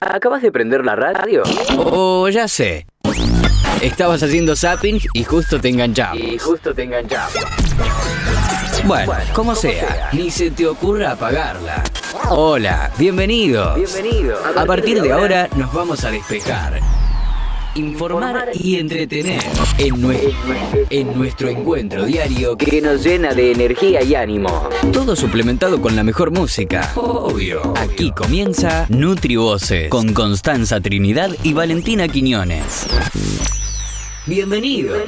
¿Acabas de prender la radio? Oh, ya sé. Estabas haciendo zapping y justo te enganchamos. Bueno, como sea, ni se te ocurra apagarla. Hola, bienvenidos. A partir de ahora nos vamos a despejar, informar y entretener en nuestro encuentro diario Que nos llena de energía y ánimo. todo suplementado con la mejor música. Obvio. Aquí comienza NutriVoces con Constanza Trinidad y Valentina Quiñones. Bienvenidos.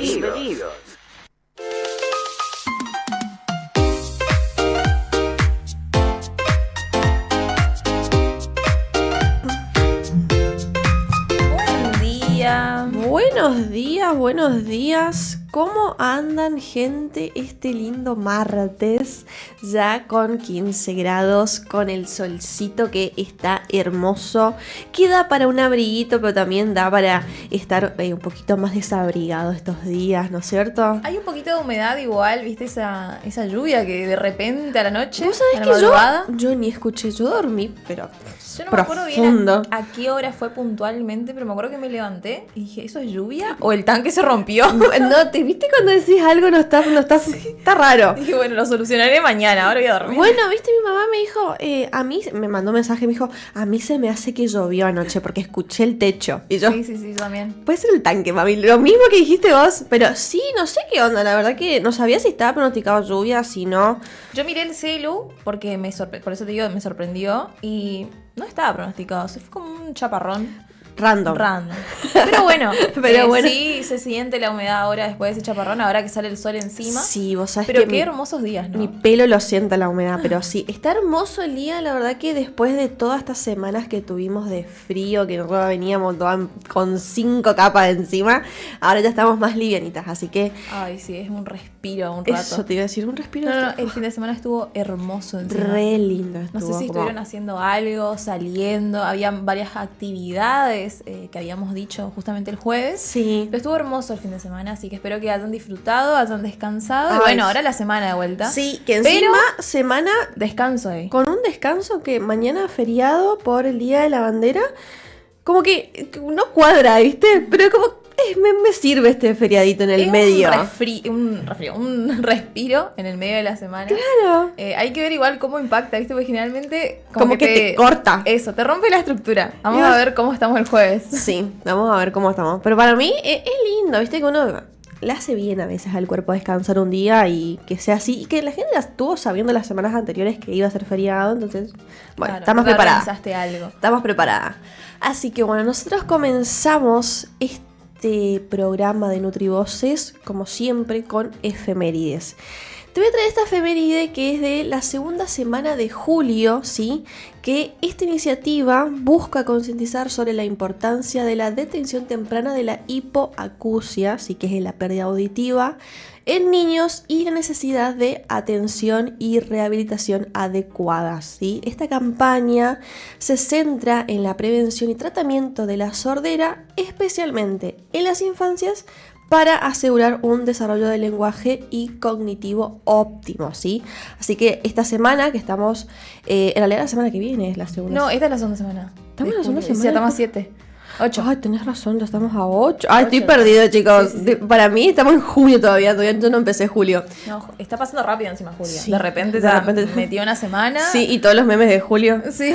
Buenos días. ¿Cómo andan, gente, este lindo martes? Ya con 15 grados, con el solcito que está hermoso. Que da para un abriguito, pero también da para estar un poquito más desabrigado estos días, ¿no es cierto? Hay un poquito de humedad igual, ¿viste? Esa lluvia que de repente a la noche, ¿Vos sabés a la que madrugada. yo ni escuché? Yo dormí, pero Yo no me acuerdo bien profundo. a qué hora fue puntualmente, pero me acuerdo que me levanté y dije, ¿eso es lluvia? ¿O el tanque se rompió? No, ¿te viste cuando decís algo? No está, está raro. Dije, bueno, lo solucionaré mañana, ahora voy a dormir. Bueno, viste, mi mamá me dijo, a mí, me mandó un mensaje, me dijo, a mí se me hace que llovió anoche porque escuché el techo. Y yo, Sí, yo también. puede ser el tanque, mami, lo mismo que dijiste vos, pero sí, no sé qué onda, la verdad que no sabía si estaba pronosticado lluvia, si no. Yo miré el celu porque por eso te digo, me sorprendió y no estaba pronosticado, fue como un chaparrón. Random. Pero bueno, Bueno. sí se siente la humedad ahora después de ese chaparrón, ahora que sale el sol encima. Sí, vos sabés Pero que qué hermosos días, ¿no? mi pelo lo sienta la humedad, pero sí, está hermoso el día, la verdad que después de todas estas semanas que tuvimos de frío, que nosotros veníamos con 5 capas encima, ahora ya estamos más livianitas, así que Ay, sí, es un respiro, un rato. eso te iba a decir, un respiro. No, el fin de semana estuvo hermoso encima. Re lindo No estuvo. sé si como- estuvieron haciendo algo, saliendo, habían varias actividades que habíamos dicho justamente el jueves. Sí. Pero estuvo hermoso el fin de semana, así que espero que hayan disfrutado, hayan descansado. Ay, Y bueno, sí. ahora la semana de vuelta. Sí, que Pero encima semana descanso ahí. con un descanso que mañana feriado por el Día de la Bandera, como que no cuadra, ¿viste? Pero como me sirve este feriadito en el Es medio. un respiro en el medio de la semana. Claro. Hay que ver igual cómo impacta, ¿viste? Porque generalmente Como que te corta. Eso, te rompe la estructura. Vamos Dios. a ver cómo estamos el jueves. Sí, vamos a ver cómo estamos. Pero para mí es lindo, ¿viste? Que uno le hace bien a veces al cuerpo descansar un día y que sea así. Y que la gente la estuvo sabiendo las semanas anteriores que iba a ser feriado, entonces, bueno, Claro, estamos ya preparadas. organizaste algo. Estamos preparadas. Así que bueno, nosotros comenzamos este programa de NutriVoces, como siempre, con efemérides. Te voy a traer esta efeméride que es de la segunda semana de julio, ¿sí? Que esta iniciativa busca concientizar sobre la importancia de la detección temprana de la hipoacusia, ¿sí? Que es la pérdida auditiva, en niños y la necesidad de atención y rehabilitación adecuadas, ¿sí? Esta campaña se centra en la prevención y tratamiento de la sordera, especialmente en las infancias, para asegurar un desarrollo del lenguaje y cognitivo óptimo, ¿sí? Así que esta semana que estamos, en realidad la semana que viene es la segunda. No, esta es la segunda semana. ¿Estamos en la de segunda julio. semana? Sí, estamos a 7. 8. Ay, tenés razón, ya estamos a 8. Ay, estoy 8. perdido, chicos. Sí. Para mí estamos en junio todavía yo no empecé julio. No, está pasando rápido encima julio. Sí, de repente de ya repente- metió una semana. Sí, y todos los memes de julio. Sí.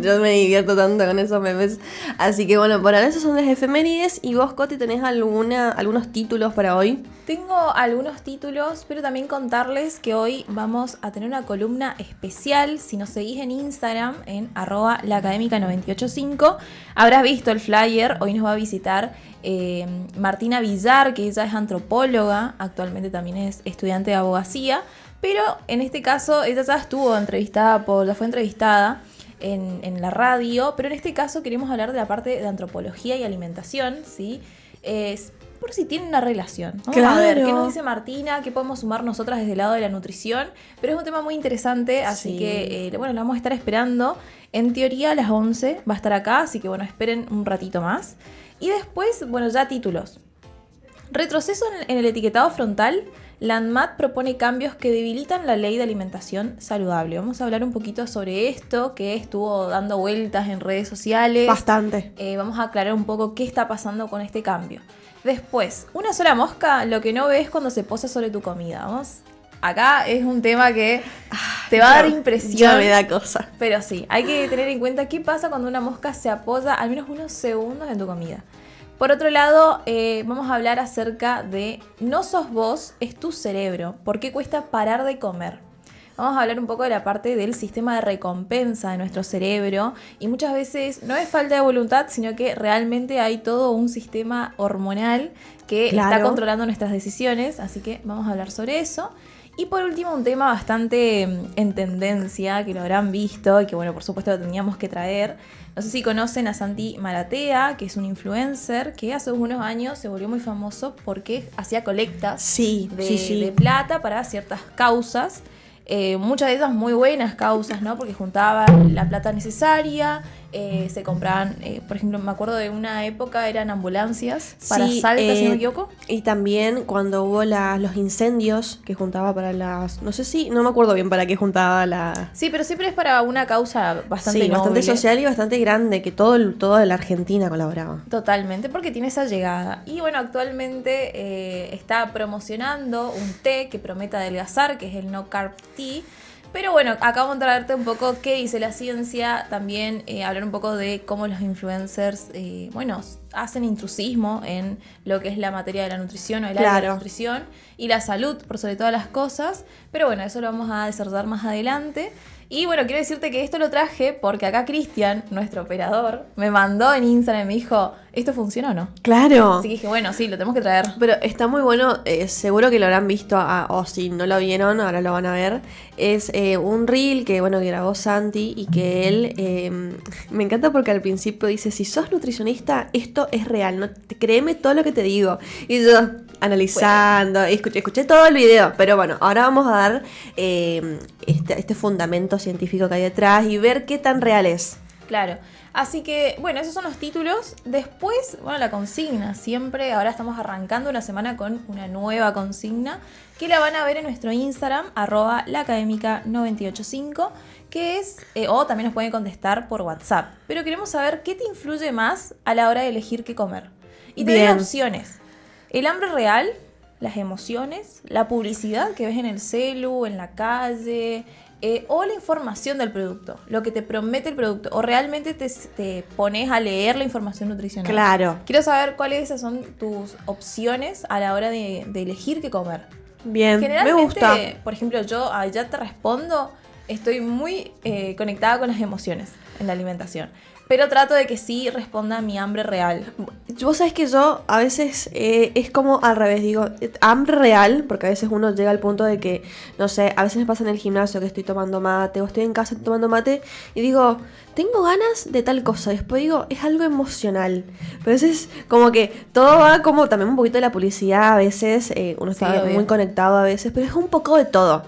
yo me divierto tanto con esos memes. Así que bueno, por ahora esas son las efemérides. ¿Y vos, Coti, tenés algunos títulos para hoy? Tengo algunos títulos, pero también contarles que hoy vamos a tener una columna especial. Si nos seguís en Instagram, en @laacadémica985, habrás visto el flyer. Hoy nos va a visitar Martina Villar, que ella es antropóloga, actualmente también es estudiante de abogacía, pero en este caso ella ya estuvo entrevistada, ya fue entrevistada en la radio, pero en este caso queremos hablar de la parte de antropología y alimentación, ¿sí? Por si tienen una relación. Vamos a ver Claro. qué nos dice Martina, qué podemos sumar nosotras desde el lado de la nutrición, pero es un tema muy interesante, así Sí. que bueno, la vamos a estar esperando. En teoría a las 11 va a estar acá, así que bueno, esperen un ratito más. Y después, bueno, ya títulos. Retroceso en el etiquetado frontal la ANMAT propone cambios que debilitan la ley de alimentación saludable. Vamos a hablar un poquito sobre esto, que estuvo dando vueltas en redes sociales. Bastante. Vamos a aclarar un poco qué está pasando con este cambio. Después, una sola mosca, lo que no ves cuando se posa sobre tu comida. Vamos. Acá es un tema que te va a dar impresión. Ya me da cosa. Pero sí, hay que tener en cuenta qué pasa cuando una mosca se apoya al menos unos segundos en tu comida. Por otro lado, vamos a hablar acerca de no sos vos, es tu cerebro. ¿Por qué cuesta parar de comer? Vamos a hablar un poco de la parte del sistema de recompensa de nuestro cerebro. Y muchas veces no es falta de voluntad, sino que realmente hay todo un sistema hormonal que está controlando nuestras decisiones. Así que vamos a hablar sobre eso. Y por último, un tema bastante en tendencia, que lo habrán visto y que, bueno, por supuesto lo teníamos que traer. No sé si conocen a Santi Maratea, que es un influencer que hace unos años se volvió muy famoso porque hacía colectas de plata para ciertas causas. Muchas de esas muy buenas causas, ¿no? Porque juntaban la plata necesaria, se compraban, por ejemplo, me acuerdo de una época eran ambulancias para Salta, si no me equivoco. Y también cuando hubo los incendios que juntaba para las... no me acuerdo bien para qué juntaba la... Sí, pero siempre es para una causa bastante noble. Bastante social y bastante grande, que toda la Argentina colaboraba. Totalmente, porque tiene esa llegada. Y bueno, actualmente está promocionando un té que promete adelgazar, que es el No Carb Tea. Pero bueno, acá vamos a traerte un poco qué dice la ciencia, también hablar un poco de cómo los influencers, hacen intrusismo en lo que es la materia de la nutrición o el área de la nutrición y la salud, por sobre todas las cosas. Pero bueno, eso lo vamos a desarrollar más adelante. Y bueno, quiero decirte que esto lo traje porque acá Cristian, nuestro operador, me mandó en Instagram y me dijo, ¿esto funciona o no? Claro. Así que dije, bueno, sí, lo tenemos que traer. Pero está muy bueno, seguro que lo habrán visto, o si no lo vieron, ahora lo van a ver. Es un reel que grabó Santi y que él, me encanta porque al principio dice, si sos nutricionista, esto es real, no, créeme todo lo que te digo. Y yo analizando, escuché todo el video, pero bueno, ahora vamos a dar este fundamento científico que hay detrás y ver qué tan real es. Claro. Así que, bueno, esos son los títulos. Después, la consigna. Siempre, ahora estamos arrancando una semana con una nueva consigna que la van a ver en nuestro Instagram, @laacademica985, que es, o también nos pueden contestar por WhatsApp. Pero queremos saber qué te influye más a la hora de elegir qué comer. Y te doy opciones. El hambre real, las emociones, la publicidad que ves en el celu, en la calle... o la información del producto, lo que te promete el producto, o realmente te pones a leer la información nutricional. Claro. Quiero saber cuáles son tus opciones a la hora de elegir qué comer. Bien, generalmente, me gusta. Por ejemplo, yo ya te respondo, estoy muy conectada con las emociones en la alimentación. Pero trato de que sí responda a mi hambre real. Vos sabés que yo a veces es como al revés, digo, hambre real, porque a veces uno llega al punto de que, no sé, a veces me pasa en el gimnasio que estoy tomando mate o estoy en casa tomando mate y digo, tengo ganas de tal cosa. Después digo, es algo emocional. Pero a veces como que todo va como también un poquito de la publicidad, a veces uno está muy conectado a veces, pero es un poco de todo.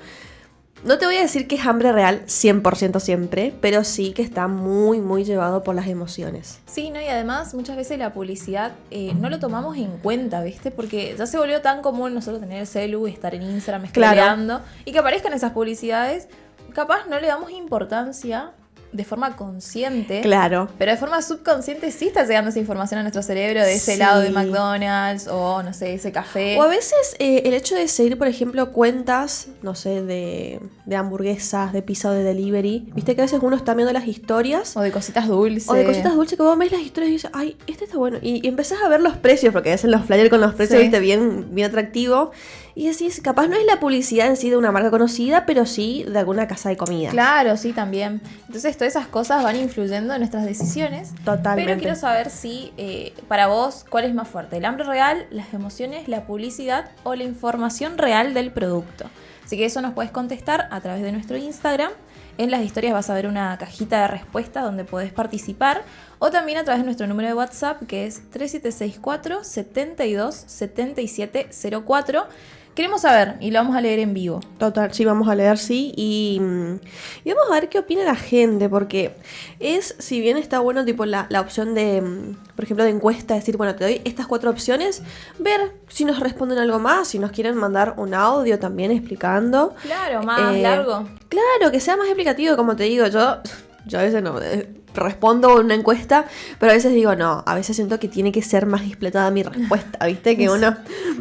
No te voy a decir que es hambre real 100% siempre, pero sí que está muy, muy llevado por las emociones. Sí, ¿no? Y además muchas veces la publicidad no lo tomamos en cuenta, ¿viste? Porque ya se volvió tan común nosotros tener el celu y estar en Instagram scrolleando y que aparezcan esas publicidades. Capaz no le damos importancia de forma consciente. Claro. Pero de forma subconsciente sí está llegando esa información a nuestro cerebro de ese helado de McDonald's o, no sé, ese café. O a veces el hecho de seguir, por ejemplo, cuentas, no sé, de hamburguesas, de pizza o de delivery. Viste que a veces uno está viendo las historias. O de cositas dulces. O de cositas dulces que vos ves las historias y dices, ay, este está bueno. Y empezás a ver los precios, porque hacen los flyers con los precios, viste, bien atractivo. Y decís, capaz no es la publicidad en sí de una marca conocida, pero sí de alguna casa de comida. Claro, sí, también. Entonces todas esas cosas van influyendo en nuestras decisiones. Totalmente. Pero quiero saber si, para vos, ¿cuál es más fuerte? ¿El hambre real, las emociones, la publicidad o la información real del producto? Así que eso nos puedes contestar a través de nuestro Instagram. En las historias vas a ver una cajita de respuesta donde podés participar. O también a través de nuestro número de WhatsApp, que es 3764 72 77 04. queremos saber y lo vamos a leer en vivo. Total, sí, vamos a leer, sí, y vamos a ver qué opina la gente, porque si bien está bueno tipo la opción de, por ejemplo, de encuesta, decir, bueno, te doy estas 4 opciones, ver si nos responden algo más, si nos quieren mandar un audio también explicando. Claro, más largo. Claro, que sea más explicativo, como te digo, yo a veces no respondo una encuesta, pero a veces digo, no, a veces siento que tiene que ser más explotada mi respuesta, ¿viste? Que uno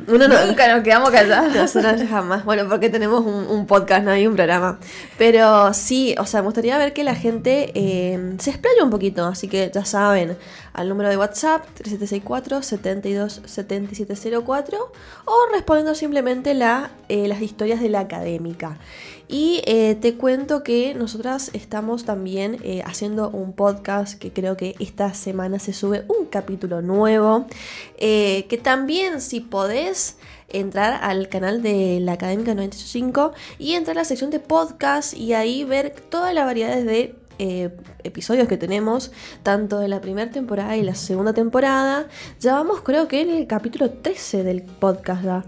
no... Nunca nos quedamos callados. Nosotros jamás. Bueno, porque tenemos un podcast, no hay un programa. Pero sí, o sea, me gustaría ver que la gente se explaye un poquito. Así que ya saben, al número de WhatsApp 3764-727704 o respondiendo simplemente las historias de la académica. Y te cuento que nosotras estamos también haciendo un podcast que creo que esta semana se sube un capítulo nuevo. Que también, si podés entrar al canal de la Académica 985 y entrar a la sección de podcast y ahí ver todas las variedades de episodios que tenemos, tanto de la primera temporada y la segunda temporada. Ya vamos, creo que en el capítulo 13 del podcast ya.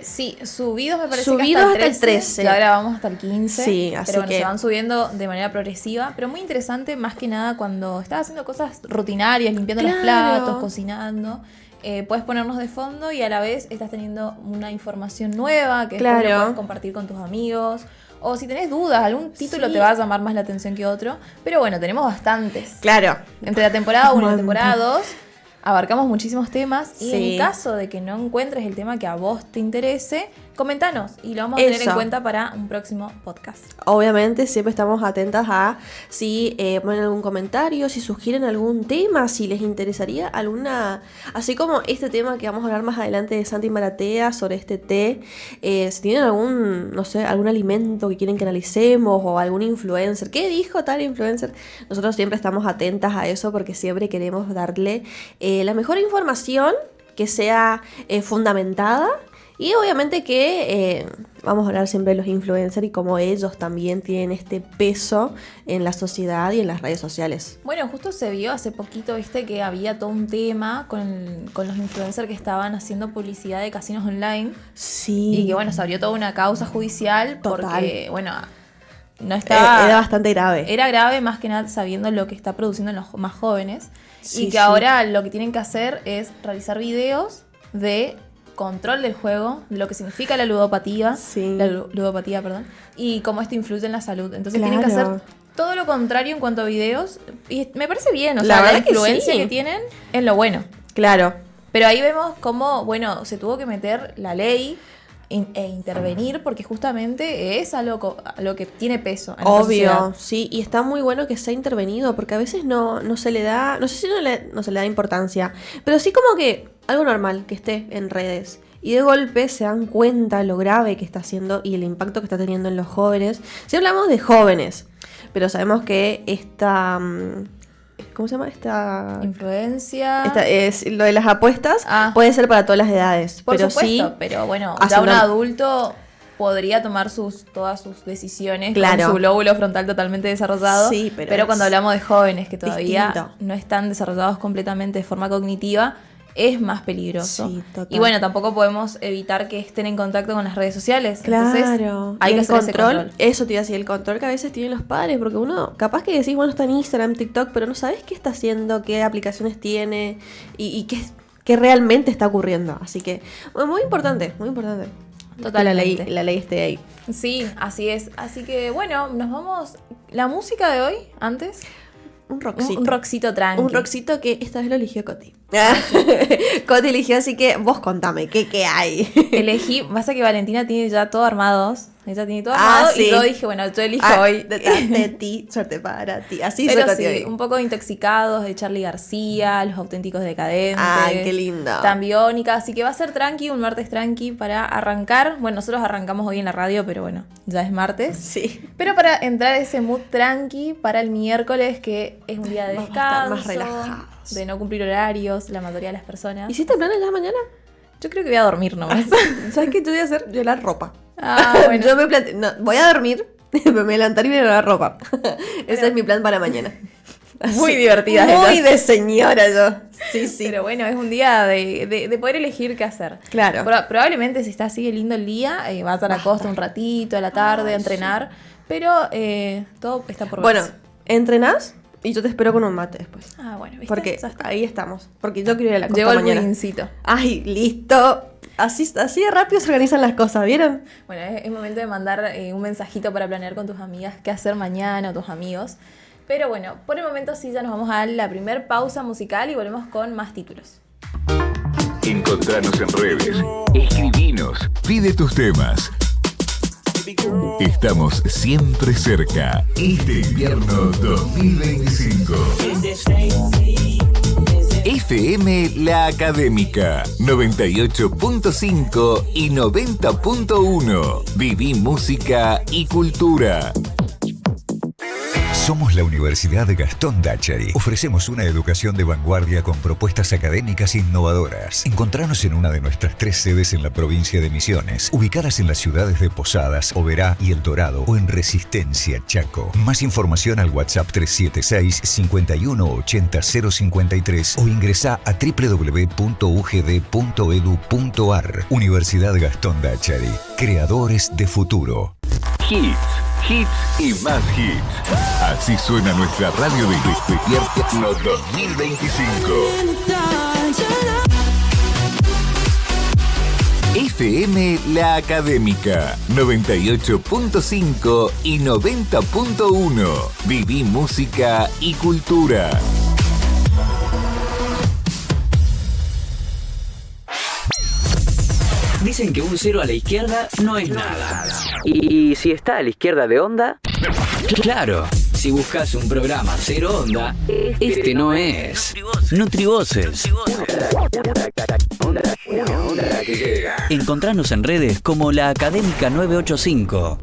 Sí, subidos me parece Subidos que hasta el 13. Y ahora vamos hasta el 15. Sí, así pero bueno, que se van subiendo de manera progresiva, pero muy interesante más que nada cuando estás haciendo cosas rutinarias, limpiando los platos, cocinando. Puedes ponernos de fondo y a la vez estás teniendo una información nueva que después lo puedes compartir con tus amigos. O si tenés dudas, algún título te va a llamar más la atención que otro. Pero bueno, tenemos bastantes. Claro. Entre la temporada 1 y la temporada 2 abarcamos muchísimos temas. Y en caso de que no encuentres el tema que a vos te interese, comentanos y lo vamos a tener en cuenta para un próximo podcast. Obviamente siempre estamos atentas a si ponen algún comentario, si sugieren algún tema, si les interesaría alguna, así como este tema que vamos a hablar más adelante de Santi Maratea sobre este té, si tienen algún, no sé, algún alimento que quieren que analicemos o algún influencer, ¿qué dijo tal influencer? Nosotros siempre estamos atentas a eso porque siempre queremos darle la mejor información que sea fundamentada. Y obviamente que vamos a hablar siempre de los influencers y cómo ellos también tienen este peso en la sociedad y en las redes sociales. Bueno, justo se vio hace poquito, viste, que había todo un tema con los influencers que estaban haciendo publicidad de casinos online. Sí. Y que bueno, se abrió toda una causa judicial. Total. Porque, bueno, no estaba... Era bastante grave. Era grave más que nada sabiendo lo que está produciendo en los más jóvenes. Sí, y que ahora lo que tienen que hacer es realizar videos de control del juego, lo que significa la ludopatía, y cómo esto influye en la salud. Entonces tienen que hacer todo lo contrario en cuanto a videos, y me parece bien, o sea, la influencia que tienen es lo bueno. Claro. Pero ahí vemos cómo, bueno, se tuvo que meter la ley e intervenir porque justamente es algo que tiene peso en la sociedad. Obvio, sí, y está muy bueno que se ha intervenido porque a veces no se le da, no sé si no se le da importancia, pero sí como que algo normal que esté en redes. Y de golpe se dan cuenta lo grave que está haciendo y el impacto que está teniendo en los jóvenes. Si hablamos de jóvenes, pero sabemos que esta... ¿Cómo se llama? Esta influencia. Es lo de las apuestas puede ser para todas las edades. Por pero supuesto, sí, pero bueno, ya un adulto podría tomar todas sus decisiones con su lóbulo frontal totalmente desarrollado. Sí, pero cuando hablamos de jóvenes que todavía no están desarrollados completamente de forma cognitiva, es más peligroso. Sí, total. Y bueno, tampoco podemos evitar que estén en contacto con las redes sociales. Claro. Entonces, hay que hacer ese control. Eso te iba a decir, el control que a veces tienen los padres, porque uno, capaz que decís, bueno, está en Instagram, TikTok, pero no sabes qué está haciendo, qué aplicaciones tiene y qué realmente está ocurriendo. Así que, bueno, muy importante, muy importante. Totalmente. La ley esté ahí. Sí, así es. Así que, bueno, nos vamos... La música de hoy, antes... Un rockcito. Un rockcito tranqui. Un rockcito que esta vez lo eligió Coti. Coti eligió, así que vos contame, ¿qué hay? Elegí, pasa que Valentina tiene ya todo armados. Ella tiene todo armado y yo dije, bueno, yo elijo hoy. De ti, suerte para ti. Así pero soy sí, hoy. Un poco Intoxicados de Charly García, Los Auténticos Decadentes. Ay, qué lindo. Tan Biónica, así que va a ser tranqui, un martes tranqui para arrancar. Bueno, nosotros arrancamos hoy en la radio, pero bueno, ya es martes. Sí. Pero para entrar a ese mood tranqui para el miércoles, que es un día de descanso, más relajados, de no cumplir horarios, la mayoría de las personas. ¿Hiciste planes ya mañana? Yo creo que voy a dormir nomás. ¿Sabes qué yo voy a hacer? Yo la ropa. Bueno. Yo me planteé, no, voy a dormir, me voy a levantar y voy a lavar ropa. Ese es mi plan para mañana. Muy divertida. Muy de señora yo. Sí, sí. Pero bueno, es un día de poder elegir qué hacer. Claro. Probablemente si está así lindo el día, vas a la costa un ratito, a la tarde, a entrenar. Pero todo está por Bueno, verse. entrenás y yo te espero con un mate después. Ah, bueno, ¿viste? Porque Ya está. ahí estamos. Porque yo quiero ir a la costa Llegó el mañana. pudincito. Ay, listo. Así de rápido se organizan las cosas, ¿vieron? Bueno, es momento de mandar un mensajito para planear con tus amigas qué hacer mañana o tus amigos. Pero bueno, por el momento sí ya nos vamos a la primer pausa musical y volvemos con más títulos. Encontranos en redes. Escribinos. Pide tus temas. Estamos siempre cerca. Este invierno 2025. FM La Académica 98.5 y 90.1. Viví música y cultura. Somos la Universidad de Gastón Dacheri. Ofrecemos una educación de vanguardia con propuestas académicas innovadoras. Encontranos en una de nuestras 3 sedes en la provincia de Misiones, ubicadas en las ciudades de Posadas, Oberá y El Dorado, o en Resistencia, Chaco. Más información al WhatsApp 376-5180-053 o ingresá a www.ugd.edu.ar. Universidad Gastón Dacheri. Creadores de futuro. Hits, hits y más hits. Así suena nuestra radio de invierno 2025. FM La Académica 98.5 y 90.1. Viví música y cultura. Dicen que un 0 a la izquierda no es nada. Y si está a la izquierda de onda, Claro, si buscas un programa cero onda, este no es. Nutrivoces. una onda que llega. Encontranos en redes como La Académica 985.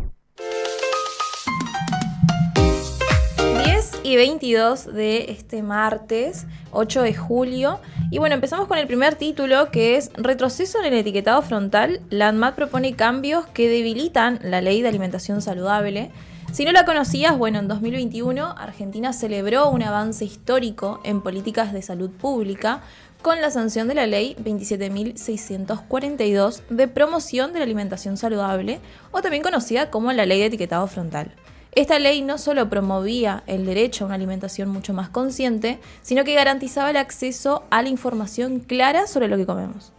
10:22 de este martes, 8 de julio. Y bueno, empezamos con el primer título, que es Retroceso en el etiquetado frontal. La ANMAT propone cambios que debilitan la ley de alimentación saludable. Si no la conocías, bueno, en 2021 Argentina celebró un avance histórico en políticas de salud pública con la sanción de la ley 27.642 de promoción de la alimentación saludable, o también conocida como la ley de etiquetado frontal. Esta ley no solo promovía el derecho a una alimentación mucho más consciente, sino que garantizaba el acceso a la información clara sobre lo que comemos.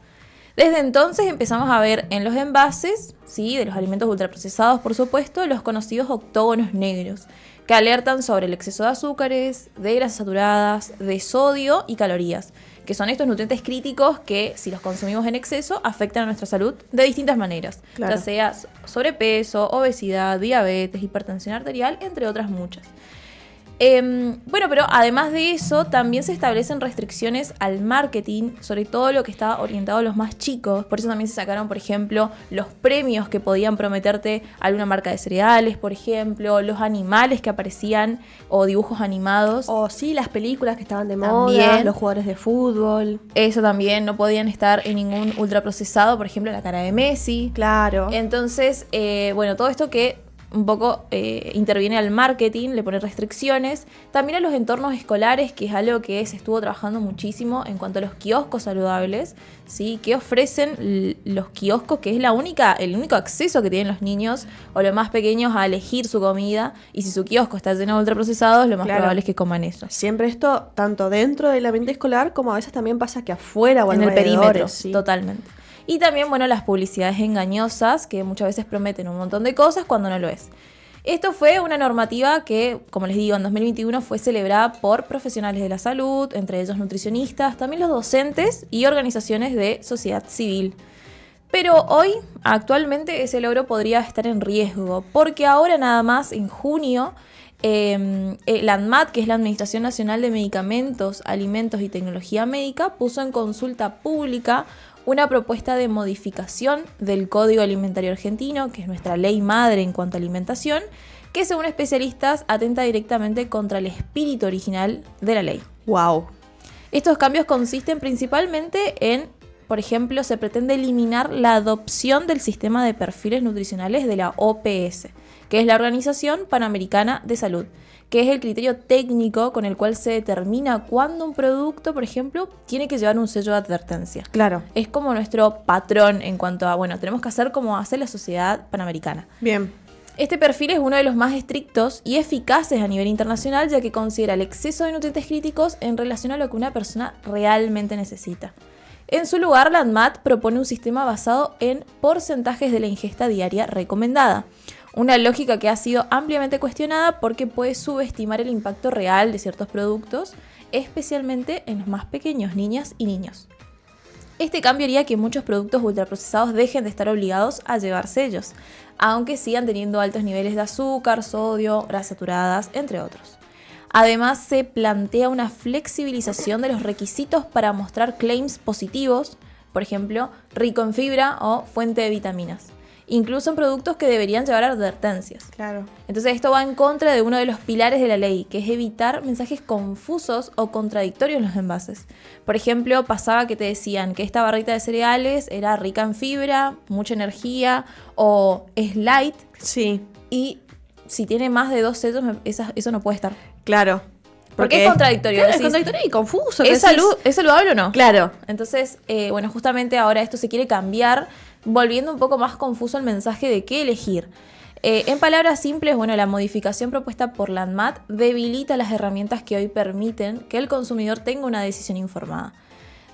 Desde entonces empezamos a ver en los envases, sí, de los alimentos ultraprocesados, por supuesto, los conocidos octógonos negros, que alertan sobre el exceso de azúcares, de grasas saturadas, de sodio y calorías, que son estos nutrientes críticos que, si los consumimos en exceso, afectan a nuestra salud de distintas maneras, Claro. ya sea sobrepeso, obesidad, diabetes, hipertensión arterial, entre otras muchas. Bueno, pero además de eso, también se establecen restricciones al marketing, sobre todo lo que está orientado a los más chicos. Por eso también se sacaron, por ejemplo, los premios que podían prometerte alguna marca de cereales, por ejemplo, los animales que aparecían o dibujos animados. O sí, las películas que estaban de También. moda, los jugadores de fútbol. Eso también, no podían estar en ningún ultraprocesado, por ejemplo, la cara de Messi. Claro. Entonces, bueno, todo esto que un poco interviene al marketing, le pone restricciones, también a los entornos escolares, que es algo que se estuvo trabajando muchísimo en cuanto a los kioscos saludables, ¿sí? Que ofrecen los kioscos, que es el único acceso que tienen los niños o los más pequeños a elegir su comida, y si su kiosco está lleno de ultraprocesados, lo más Claro. probable es que coman eso. Siempre esto, tanto dentro del ambiente escolar, como a veces también pasa que afuera o En el alrededores, perímetro, sí. totalmente. Y también, bueno, las publicidades engañosas, que muchas veces prometen un montón de cosas cuando no lo es. Esto fue una normativa que, como les digo, en 2021 fue celebrada por profesionales de la salud, entre ellos nutricionistas, también los docentes y organizaciones de sociedad civil. Pero hoy, actualmente, ese logro podría estar en riesgo, porque ahora nada más, en junio, la ANMAT, que es la Administración Nacional de Medicamentos, Alimentos y Tecnología Médica, puso en consulta pública una propuesta de modificación del Código Alimentario Argentino, que es nuestra ley madre en cuanto a alimentación, que según especialistas atenta directamente contra el espíritu original de la ley. Wow. Estos cambios consisten principalmente en, por ejemplo, se pretende eliminar la adopción del sistema de perfiles nutricionales de la OPS, que es la Organización Panamericana de Salud, que es el criterio técnico con el cual se determina cuándo un producto, por ejemplo, tiene que llevar un sello de advertencia. Claro. Es como nuestro patrón en cuanto a, bueno, tenemos que hacer como hace la Sociedad Panamericana. Bien. Este perfil es uno de los más estrictos y eficaces a nivel internacional, ya que considera el exceso de nutrientes críticos en relación a lo que una persona realmente necesita. En su lugar, la ANMAT propone un sistema basado en porcentajes de la ingesta diaria recomendada. Una lógica que ha sido ampliamente cuestionada porque puede subestimar el impacto real de ciertos productos, especialmente en los más pequeños, niñas y niños. Este cambio haría que muchos productos ultraprocesados dejen de estar obligados a llevar sellos, aunque sigan teniendo altos niveles de azúcar, sodio, grasas saturadas, entre otros. Además, se plantea una flexibilización de los requisitos para mostrar claims positivos, por ejemplo, rico en fibra o fuente de vitaminas, incluso en productos que deberían llevar advertencias. Claro. Entonces esto va en contra de uno de los pilares de la ley, que es evitar mensajes confusos o contradictorios en los envases. Por ejemplo, pasaba que te decían que esta barrita de cereales era rica en fibra, mucha energía o es light, Sí, y si tiene más de 2 sellos, eso no puede estar. claro. Porque es contradictorio. Claro, es Decís, contradictorio y confuso. ¿Es decís- saludable o no? Claro. Entonces, bueno, justamente ahora esto se quiere cambiar, volviendo un poco más confuso el mensaje de qué elegir. En palabras simples, bueno, la modificación propuesta por la ANMAT debilita las herramientas que hoy permiten que el consumidor tenga una decisión informada.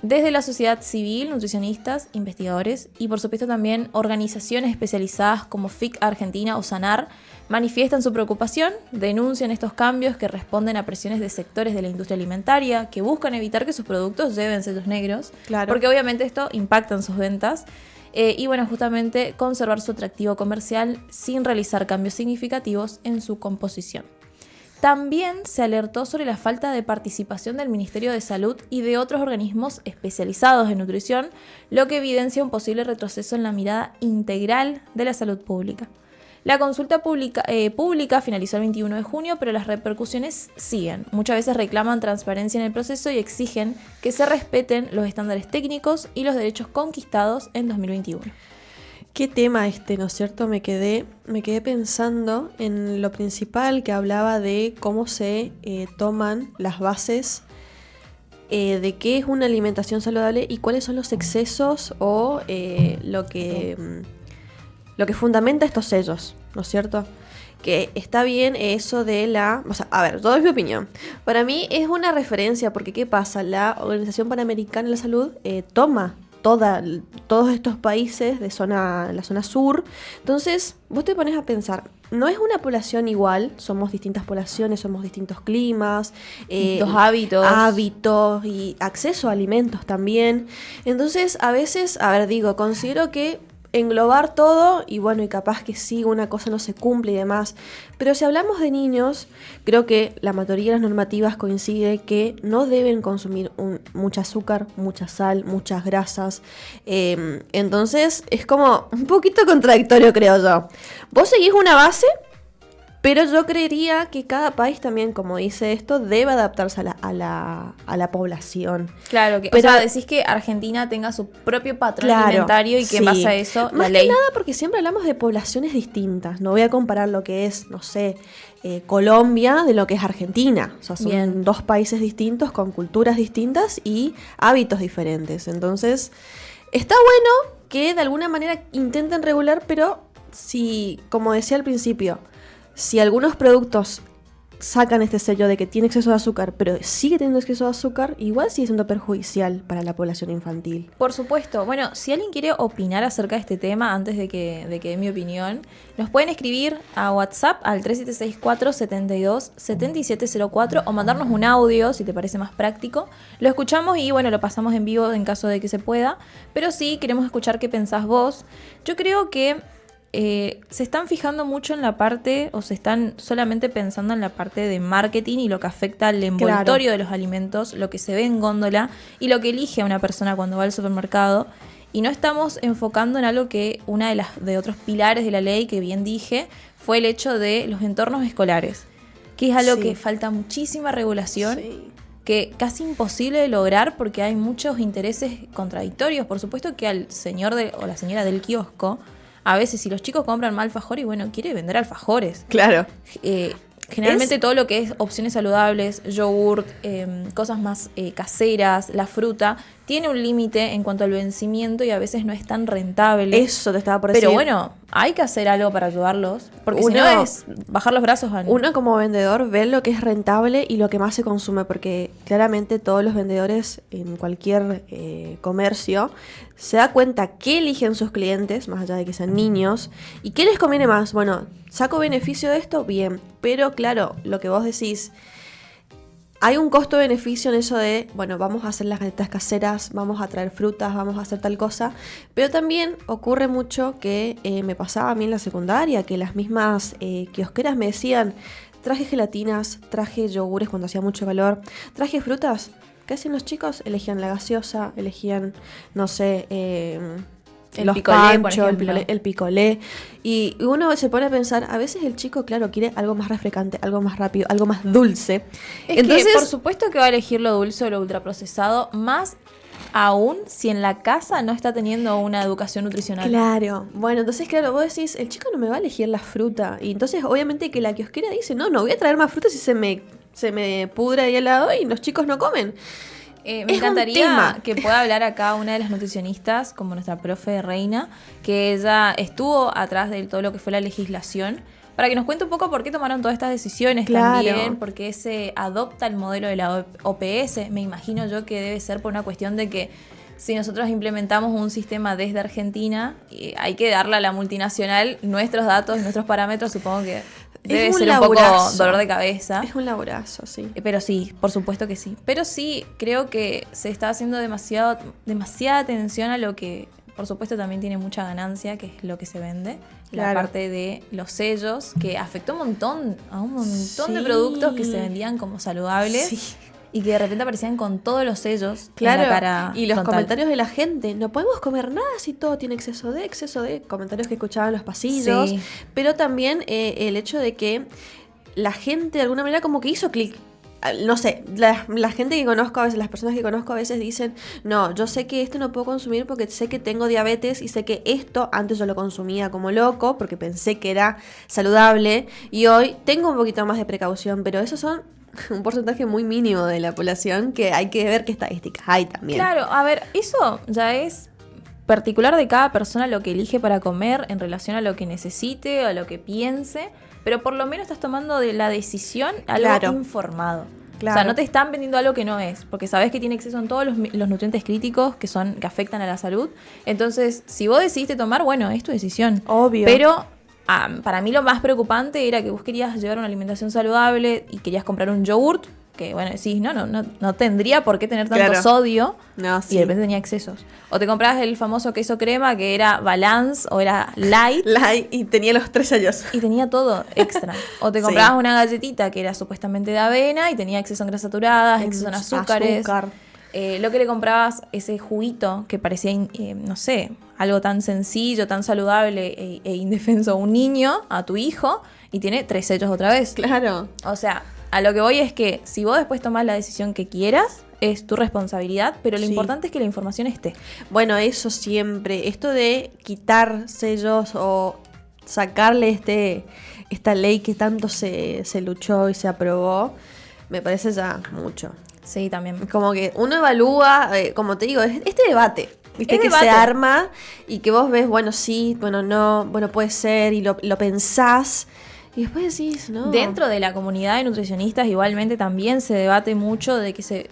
Desde la sociedad civil, nutricionistas, investigadores y por supuesto también organizaciones especializadas como FIC Argentina o SANAR manifiestan su preocupación, denuncian estos cambios que responden a presiones de sectores de la industria alimentaria que buscan evitar que sus productos lleven sellos negros, Claro. porque obviamente esto impacta en sus ventas. Y bueno, justamente conservar su atractivo comercial sin realizar cambios significativos en su composición. También se alertó sobre la falta de participación del Ministerio de Salud y de otros organismos especializados en nutrición, lo que evidencia un posible retroceso en la mirada integral de la salud pública. La consulta pública finalizó el 21 de junio, pero las repercusiones siguen. Muchas veces reclaman transparencia en el proceso y exigen que se respeten los estándares técnicos y los derechos conquistados en 2021. Qué tema ¿no es cierto? Me quedé pensando en lo principal que hablaba de cómo se toman las bases de qué es una alimentación saludable y cuáles son los excesos o lo que fundamenta estos sellos, ¿no es cierto? Que está bien eso de o sea, a ver, todo es mi opinión. Para mí es una referencia porque ¿qué pasa? La Organización Panamericana de la Salud toma todos estos países de la zona sur. Entonces, vos te pones a pensar, no es una población igual, somos distintas poblaciones, somos distintos climas, Distintos hábitos. y acceso a alimentos también. Entonces, a veces, considero que englobar todo y bueno, y capaz que sí, una cosa no se cumple y demás. Pero si hablamos de niños, creo que la mayoría de las normativas coincide que no deben consumir mucha azúcar, mucha sal, muchas grasas. Entonces es como un poquito contradictorio, creo yo. Vos seguís una base, pero yo creería que cada país también, como dice esto, debe adaptarse a la población. Claro, Pero- o sea, decís que Argentina tenga su propio patrón Claro, alimentario y que en sí. base a eso Más la ley... que nada porque siempre hablamos de poblaciones distintas. No voy a comparar lo que es, no sé, Colombia de lo que es Argentina. O sea, son Bien. dos países distintos con culturas distintas y hábitos diferentes. Entonces, está bueno que de alguna manera intenten regular, pero si, como decía al principio, si algunos productos sacan este sello de que tiene exceso de azúcar, pero sigue teniendo exceso de azúcar, igual sigue siendo perjudicial para la población infantil. Por supuesto. Bueno, si alguien quiere opinar acerca de este tema, antes de que dé mi opinión, nos pueden escribir a WhatsApp al 3764-72-7704 o mandarnos un audio, si te parece más práctico. Lo escuchamos y bueno, lo pasamos en vivo en caso de que se pueda. Pero sí, queremos escuchar qué pensás vos. Yo creo que se están fijando mucho en la parte, o se están solamente pensando en la parte de marketing y lo que afecta al envoltorio de los alimentos, lo que se ve en góndola y lo que elige a una persona cuando va al supermercado. Y no estamos enfocando en algo que una de otros pilares de la ley, que bien dije, fue el hecho de los entornos escolares, que es algo Sí. que falta muchísima regulación. Sí. Que casi imposible de lograr porque hay muchos intereses contradictorios. Por supuesto que al señor o la señora del kiosco, a veces si los chicos compran más alfajor y bueno, quiere vender alfajores. Claro. Generalmente todo lo que es opciones saludables, yogurt, cosas más caseras, la fruta, tiene un límite en cuanto al vencimiento y a veces no es tan rentable. Eso te estaba por decir. Pero bueno, hay que hacer algo para ayudarlos, porque si no es bajar los brazos. Uno como vendedor ve lo que es rentable y lo que más se consume, porque claramente todos los vendedores en cualquier comercio se da cuenta qué eligen sus clientes, más allá de que sean niños, y qué les conviene más. Bueno, ¿saco beneficio de esto? Bien, pero claro, lo que vos decís, hay un costo-beneficio en eso de, bueno, vamos a hacer las galletas caseras, vamos a traer frutas, vamos a hacer tal cosa, pero también ocurre mucho que me pasaba a mí en la secundaria, que las mismas kiosqueras me decían, traje gelatinas, traje yogures cuando hacía mucho calor, traje frutas. ¿Qué hacían los chicos? Elegían la gaseosa, elegían, no sé, los picolé, por panchos, ejemplo. el picolé. Y uno se pone a pensar, a veces el chico, claro, quiere algo más refrescante, algo más rápido, algo más dulce. Entonces, por supuesto que va a elegir lo dulce o lo ultraprocesado, más aún si en la casa no está teniendo una educación nutricional. Claro, bueno, entonces claro, vos decís, el chico no me va a elegir la fruta. Y entonces obviamente que la kiosquera dice, no voy a traer más fruta si se me pudre ahí al lado y los chicos no comen. Me Es encantaría un tema. que pueda hablar acá una de las nutricionistas, como nuestra profe Reina, que ella estuvo atrás de todo lo que fue la legislación, para que nos cuente un poco por qué tomaron todas estas decisiones Claro. también, por qué se adopta el modelo de la OPS. Me imagino yo que debe ser por una cuestión de que si nosotros implementamos un sistema desde Argentina, hay que darle a la multinacional nuestros datos, nuestros parámetros, supongo que debe un ser un poco laburazo. dolor de cabeza. Es un laborazo, sí. Pero sí, por supuesto que sí. Pero sí, creo que se está haciendo demasiada atención a lo que, por supuesto, también tiene mucha ganancia, que es lo que se vende. Claro. La parte de los sellos, que afectó a un montón Sí. de productos que se vendían como saludables. Sí. Y que de repente aparecían con todos los sellos Claro, en la cara y los frontal. comentarios de la gente, no podemos comer nada si todo tiene exceso de, comentarios que escuchaban en los pasillos, Sí. pero también el hecho de que la gente de alguna manera como que hizo clic. No sé, la gente que conozco a veces, las personas que conozco a veces dicen, no, yo sé que esto no puedo consumir porque sé que tengo diabetes y sé que esto antes yo lo consumía como loco porque pensé que era saludable y hoy tengo un poquito más de precaución, pero esos son un porcentaje muy mínimo de la población que hay que ver qué estadísticas hay también. Claro, a ver, eso ya es particular de cada persona lo que elige para comer en relación a lo que necesite o a lo que piense, pero por lo menos estás tomando la decisión algo Claro. informado. Claro. O sea, no te están vendiendo algo que no es, porque sabes que tiene exceso en todos los nutrientes críticos que afectan a la salud. Entonces, si vos decidiste tomar, bueno, es tu decisión. Obvio. Pero para mí lo más preocupante era que vos querías llevar una alimentación saludable y querías comprar un yogurt, que bueno, decís, no tendría por qué tener tanto Claro. sodio. No, sí. Y de repente tenía excesos. O te comprabas el famoso queso crema que era balance o era light Y tenía los 3 años. y tenía todo extra. O te Sí. comprabas una galletita que era supuestamente de avena y tenía exceso en grasas saturadas, exceso en azúcares. Azúcar. Lo que le comprabas, ese juguito que parecía, no sé, algo tan sencillo, tan saludable e indefenso a un niño, a tu hijo, y tiene 3 sellos otra vez. Claro. O sea, a lo que voy es que si vos después tomás la decisión que quieras, es tu responsabilidad, pero lo Sí. importante es que la información esté. Bueno, eso siempre. Esto de quitar sellos o sacarle esta ley que tanto se luchó y se aprobó, me parece ya mucho. Sí, también. Como que uno evalúa, como te digo, este debate. Viste Es que debate. se arma y que vos ves, bueno, sí, bueno, no, bueno, puede ser, y lo pensás. Y después decís, no. Dentro de la comunidad de nutricionistas igualmente también se debate mucho de que se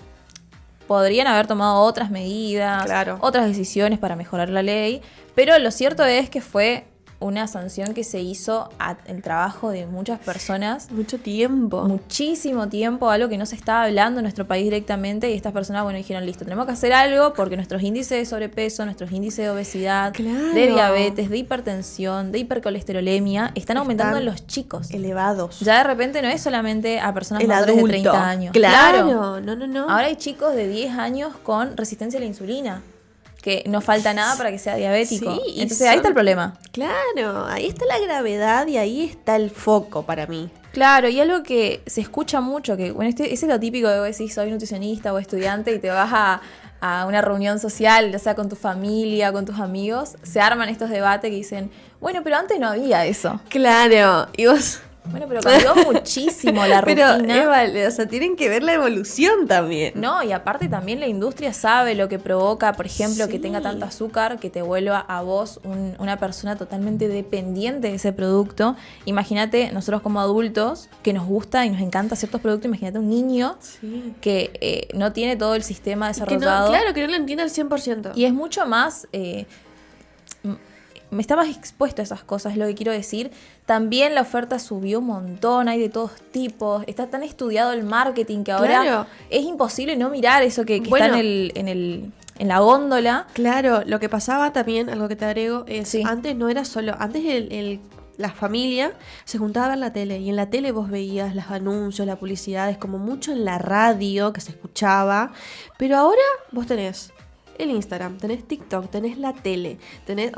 podrían haber tomado otras medidas, Claro. otras decisiones para mejorar la ley, pero lo cierto es que fue una sanción que se hizo al trabajo de muchas personas, Mucho tiempo. muchísimo tiempo, algo que no se estaba hablando en nuestro país directamente, y estas personas, bueno, dijeron, listo, tenemos que hacer algo porque nuestros índices de sobrepeso, nuestros índices de obesidad, Claro. de diabetes, de hipertensión, de hipercolesterolemia, están aumentando en los chicos. Elevados. Ya de repente no es solamente a personas El mayores adulto. de 30 años. Claro. No. Ahora hay chicos de 10 años con resistencia a la insulina, que no falta nada para que sea diabético. Sí, y Entonces ahí está el problema. Claro, ahí está la gravedad y ahí está el foco para mí. Claro, y algo que se escucha mucho, que bueno, ese es lo típico de vos decís, soy nutricionista o estudiante y te vas a una reunión social, ya sea con tu familia, con tus amigos, se arman estos debates que dicen, bueno, pero antes no había eso. Claro, y vos Bueno, pero cambió muchísimo la rutina. Pero, Eva, o sea, tienen que ver la evolución también. No, y aparte también la industria sabe lo que provoca, por ejemplo, Sí. que tenga tanto azúcar, que te vuelva a vos una persona totalmente dependiente de ese producto. Imagínate, nosotros como adultos, que nos gusta y nos encanta ciertos productos, imagínate un niño Sí. que no tiene todo el sistema Que no, desarrollado. claro, que no lo entiende al 100%. Y es mucho más... me está más expuesto a esas cosas, es lo que quiero decir. También la oferta subió un montón, hay de todos tipos. Está tan estudiado el marketing que ahora Claro. es imposible no mirar eso que Bueno. está en la góndola. Claro, lo que pasaba también, algo que te agrego, es Sí. antes no era solo, antes la familia se juntaba a ver la tele y en la tele vos veías los anuncios, las publicidades, como mucho en la radio que se escuchaba, pero ahora vos tenés el Instagram, tenés TikTok, tenés la tele, tenés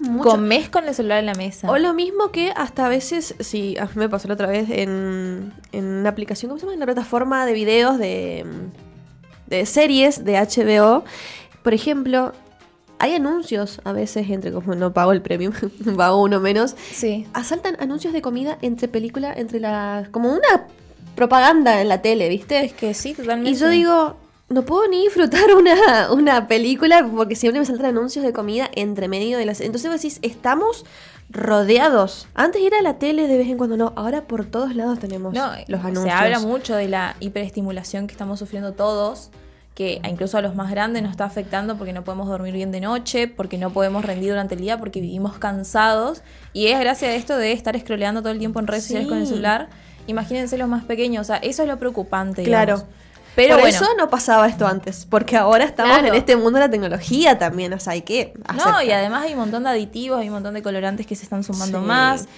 mucho. Comés con el celular en la mesa. O lo mismo que hasta a veces, sí, a mí me pasó la otra vez en una aplicación, ¿cómo se llama? En una plataforma de videos de series de HBO. Por ejemplo, hay anuncios a veces como no pago el premium, pago uno menos. Sí. Asaltan anuncios de comida entre películas, como una propaganda en la tele, ¿viste? Es que sí, totalmente. Y yo digo, no puedo ni disfrutar una película porque siempre me saltan anuncios de comida entre medio de las... Entonces vos decís, estamos rodeados. Antes era la tele de vez en cuando, no. Ahora por todos lados tenemos los anuncios. Se habla mucho de la hiperestimulación que estamos sufriendo todos, que incluso a los más grandes nos está afectando porque no podemos dormir bien de noche, porque no podemos rendir durante el día, porque vivimos cansados. Y es gracias a esto de estar scrolleando todo el tiempo en redes sociales con el celular. Imagínense los más pequeños, o sea, eso es lo preocupante, Claro. digamos. Pero por bueno, eso no pasaba esto antes, porque ahora estamos Claro. en este mundo de la tecnología también, o sea, hay que no, aceptar. y además hay un montón de aditivos, hay un montón de colorantes que se están sumando Sí. más,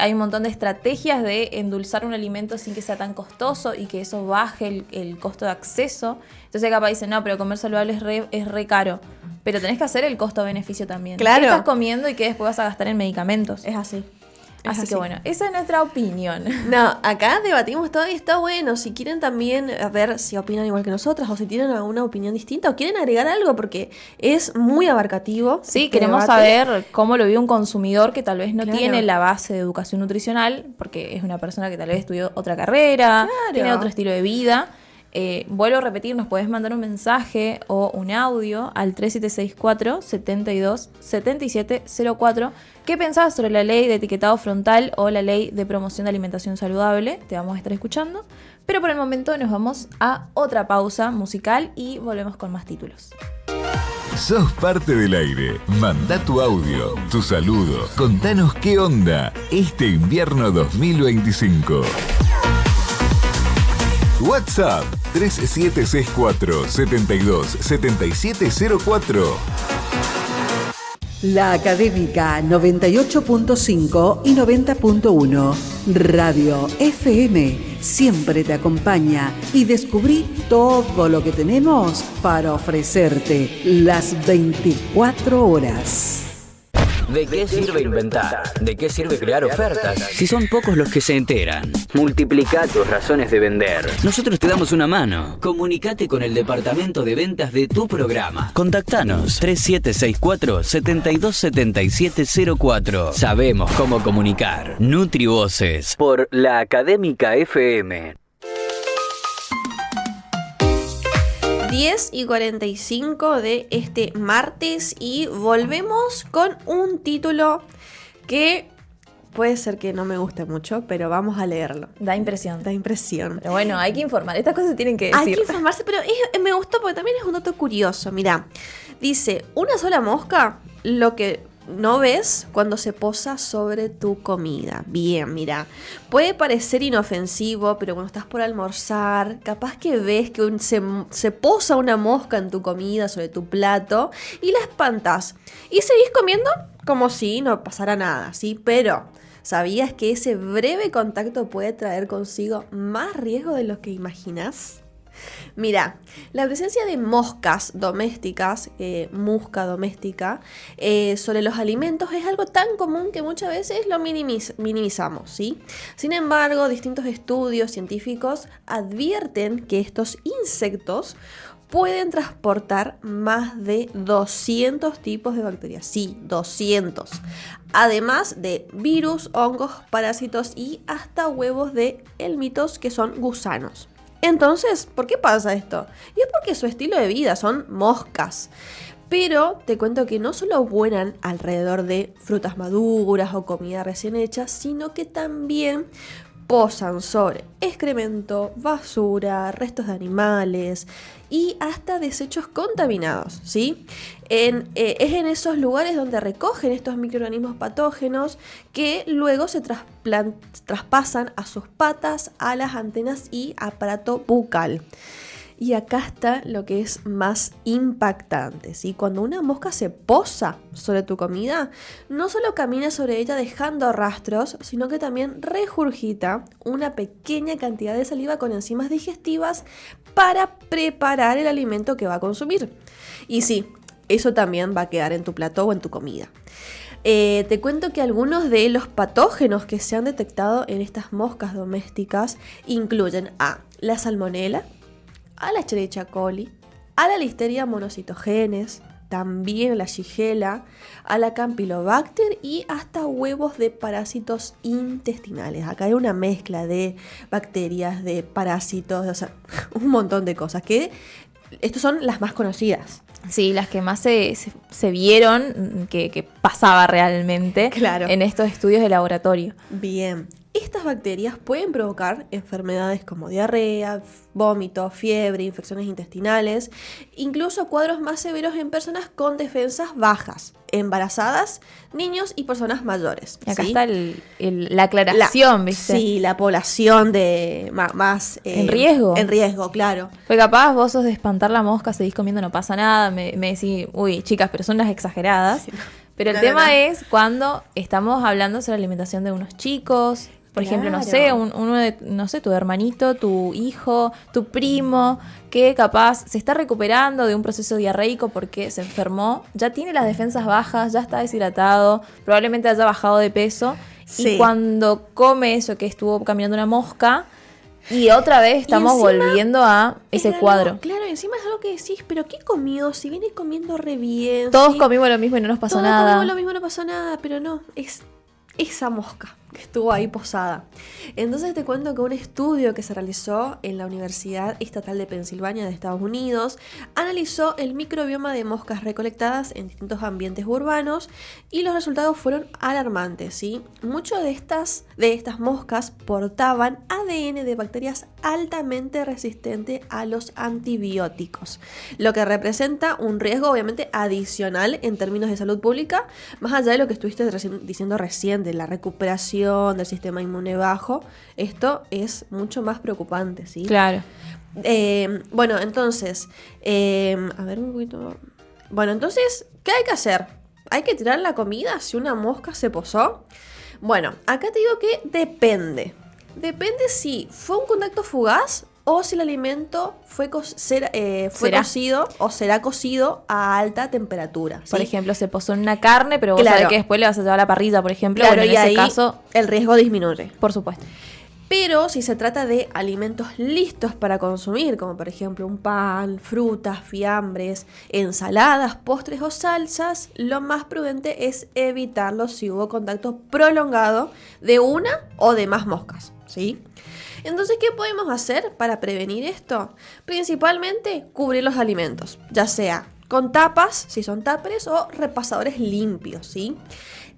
hay un montón de estrategias de endulzar un alimento sin que sea tan costoso y que eso baje el costo de acceso. Entonces capaz dicen, no, pero comer saludable es re caro. Pero tenés que hacer el costo-beneficio también. Claro. ¿Qué estás comiendo y qué después vas a gastar en medicamentos? Es así. Es Así así. que bueno, esa es nuestra opinión. No, acá debatimos todo y está bueno. Si quieren también a ver si opinan igual que nosotras o si tienen alguna opinión distinta o quieren agregar algo porque es muy abarcativo. Sí, este queremos debate. saber cómo lo vive un consumidor que tal vez no Claro. tiene la base de educación nutricional, porque es una persona que tal vez estudió otra carrera, Claro. tiene otro estilo de vida. Vuelvo a repetir, nos podés mandar un mensaje o un audio al 3764-727704. ¿Qué pensás sobre la ley de etiquetado frontal o la ley de promoción de alimentación saludable? Te vamos a estar escuchando. Pero por el momento nos vamos a otra pausa musical y volvemos con más títulos. Sos parte del aire. Manda tu audio, tu saludo. Contanos qué onda este invierno 2025. WhatsApp 3764 727704. La Académica 98.5 y 90.1. Radio FM siempre te acompaña y descubrí todo lo que tenemos para ofrecerte las 24 horas. ¿De qué sirve inventar? ¿De qué sirve crear ofertas? Si son pocos los que se enteran. Multiplica tus razones de vender. Nosotros te damos una mano. Comunicate con el departamento de ventas de tu programa. Contactanos 3764-727704. Sabemos cómo comunicar. NutriVoces. Por la Académica FM. 10:45 de este martes y volvemos con un título que puede ser que no me guste mucho, pero vamos a leerlo. Da impresión. Da impresión. Pero bueno, hay que informar. Estas cosas se tienen que decir. Hay que informarse, pero me gustó porque también es un dato curioso. Mirá, dice, una sola mosca, lo que no ves cuando se posa sobre tu comida. Bien, mira, puede parecer inofensivo, pero cuando estás por almorzar, capaz que ves que se posa una mosca en tu comida, sobre tu plato, y la espantas. Y seguís comiendo como si no pasara nada, ¿sí? Pero ¿sabías que ese breve contacto puede traer consigo más riesgo de lo que imaginas? Mira, la presencia de moscas domésticas, musca doméstica, sobre los alimentos es algo tan común que muchas veces lo minimizamos, ¿sí? Sin embargo, distintos estudios científicos advierten que estos insectos pueden transportar más de 200 tipos de bacterias. Sí, 200. Además de virus, hongos, parásitos y hasta huevos de helmintos, que son gusanos. Entonces, ¿por qué pasa esto? Y es porque su estilo de vida son moscas. Pero te cuento que no solo vuelan alrededor de frutas maduras o comida recién hecha, sino que también posan sobre excremento, basura, restos de animales y hasta desechos contaminados, ¿sí? Es en esos lugares donde recogen estos microorganismos patógenos que luego se traspasan a sus patas, alas, antenas y aparato bucal. Y acá está lo que es más impactante, ¿sí? Cuando una mosca se posa sobre tu comida, no solo camina sobre ella dejando rastros, sino que también regurgita una pequeña cantidad de saliva con enzimas digestivas para preparar el alimento que va a consumir. Y sí, eso también va a quedar en tu plato o en tu comida. Te cuento que algunos de los patógenos que se han detectado en estas moscas domésticas incluyen a la salmonela, a la Escherichia coli, a la Listeria monocytogenes, también a la Shigella, a la Campylobacter y hasta huevos de parásitos intestinales. Acá hay una mezcla de bacterias, de parásitos, o sea, un montón de cosas que estas son las más conocidas. Sí, las que más se vieron que pasaba realmente, Claro. En estos estudios de laboratorio. Bien. Estas bacterias pueden provocar enfermedades como diarrea, vómito, fiebre, infecciones intestinales, incluso cuadros más severos en personas con defensas bajas, embarazadas, niños y personas mayores. Y acá ¿sí? está la aclaración, ¿viste? Sí, la población de más ¿En riesgo? En riesgo, claro. Porque capaz vos sos de espantar la mosca, seguís comiendo, no pasa nada, me decís, uy, chicas, pero son las exageradas. Sí. Pero el No, tema no. es cuando estamos hablando sobre la alimentación de unos chicos. Por ejemplo, no sé, Claro. uno de, no sé, tu hermanito, tu hijo, tu primo, que capaz se está recuperando de un proceso diarreico porque se enfermó, ya tiene las defensas bajas, ya está deshidratado, probablemente haya bajado de peso. Sí. Y cuando come eso que estuvo caminando una mosca, y otra vez estamos encima volviendo a ese Es cuadro. algo- claro, encima es algo que decís, pero ¿qué comió? Si viene comiendo re bien. Todos sí, comimos lo mismo y no nos pasó todos nada. comimos lo mismo, no pasó nada, pero no, es esa mosca que estuvo ahí posada. Entonces te cuento que un estudio que se realizó en la Universidad Estatal de Pensilvania de Estados Unidos analizó el microbioma de moscas recolectadas en distintos ambientes urbanos y los resultados fueron alarmantes, ¿sí? Muchas de estas moscas portaban ADN de bacterias altamente resistentes a los antibióticos, lo que representa un riesgo obviamente adicional en términos de salud pública, más allá de lo que estuviste diciendo recién, de la recuperación del sistema inmune bajo. Esto es mucho más preocupante, ¿sí? Claro. Bueno, entonces, a ver un poquito. Bueno, entonces, ¿qué hay que hacer? ¿Hay que tirar la comida si una mosca se posó? Bueno, acá te digo que depende. Depende si fue un contacto fugaz o si el alimento fue ¿Será? cocido o será cocido a alta temperatura, ¿sí? Por ejemplo, se posó en una carne, pero vos Claro. sabés que después le vas a llevar a la parrilla, por ejemplo. Claro, Bueno, en y ese ahí caso, el riesgo disminuye. por supuesto. Pero si se trata de alimentos listos para consumir, como por ejemplo un pan, frutas, fiambres, ensaladas, postres o salsas, lo más prudente es evitarlos si hubo contacto prolongado de una o de más moscas, ¿sí? Entonces, ¿qué podemos hacer para prevenir esto? Principalmente cubrir los alimentos, ya sea con tapas, si son tuppers, o repasadores limpios, ¿sí?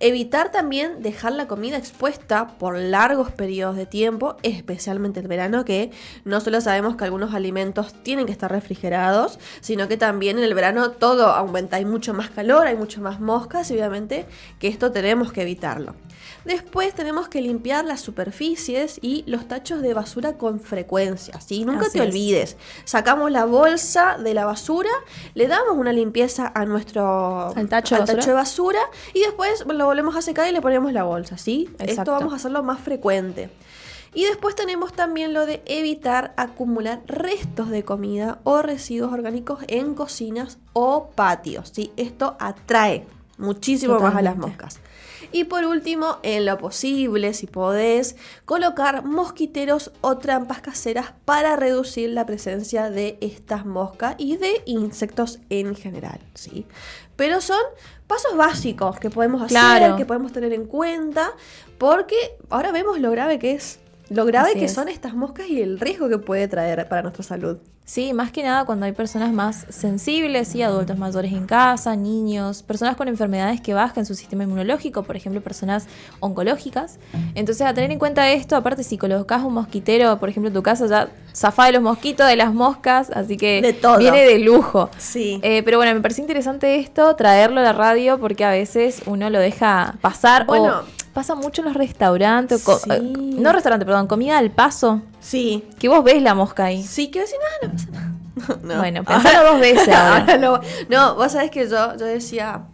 Evitar también dejar la comida expuesta por largos periodos de tiempo, especialmente el verano, que no solo sabemos que algunos alimentos tienen que estar refrigerados, sino que también en el verano todo aumenta, hay mucho más calor, hay mucho más moscas y obviamente que esto tenemos que evitarlo. Después tenemos que limpiar las superficies y los tachos de basura con frecuencia, ¿sí? Nunca Así te es. olvides. Sacamos la bolsa de la basura, le damos una limpieza a nuestro Al tacho de basura. de basura y después lo volvemos a secar y le ponemos la bolsa, ¿sí? Exacto. Esto vamos a hacerlo más frecuente. Y después tenemos también lo de evitar acumular restos de comida o residuos orgánicos en cocinas o patios, ¿sí? Esto atrae muchísimo más a las Totalmente. moscas. Y por último, en lo posible, si podés, colocar mosquiteros o trampas caseras para reducir la presencia de estas moscas y de insectos en general, ¿sí? Pero son pasos básicos que podemos hacer, Claro. que podemos tener en cuenta, porque ahora vemos lo grave que es, lo grave Así que es. son estas moscas y el riesgo que puede traer para nuestra salud. Sí, más que nada cuando hay personas más sensibles, ¿sí? Adultos mayores en casa, niños, personas con enfermedades que bajan su sistema inmunológico, por ejemplo, personas oncológicas. Entonces, a tener en cuenta esto, aparte si colocas un mosquitero, por ejemplo, en tu casa, ya zafá de los mosquitos, de las moscas, así que De todo. viene de lujo. Sí. Pero bueno, me pareció interesante esto, traerlo a la radio, porque a veces uno lo deja pasar, Bueno. o pasa mucho en los restaurantes, Sí. no restaurante, perdón, comida al paso, Sí. que vos ves la mosca ahí. Sí, que decir, no pasa nada. No. Bueno, pensalo 2 veces ahora. Ahora no, vos sabés que yo decía,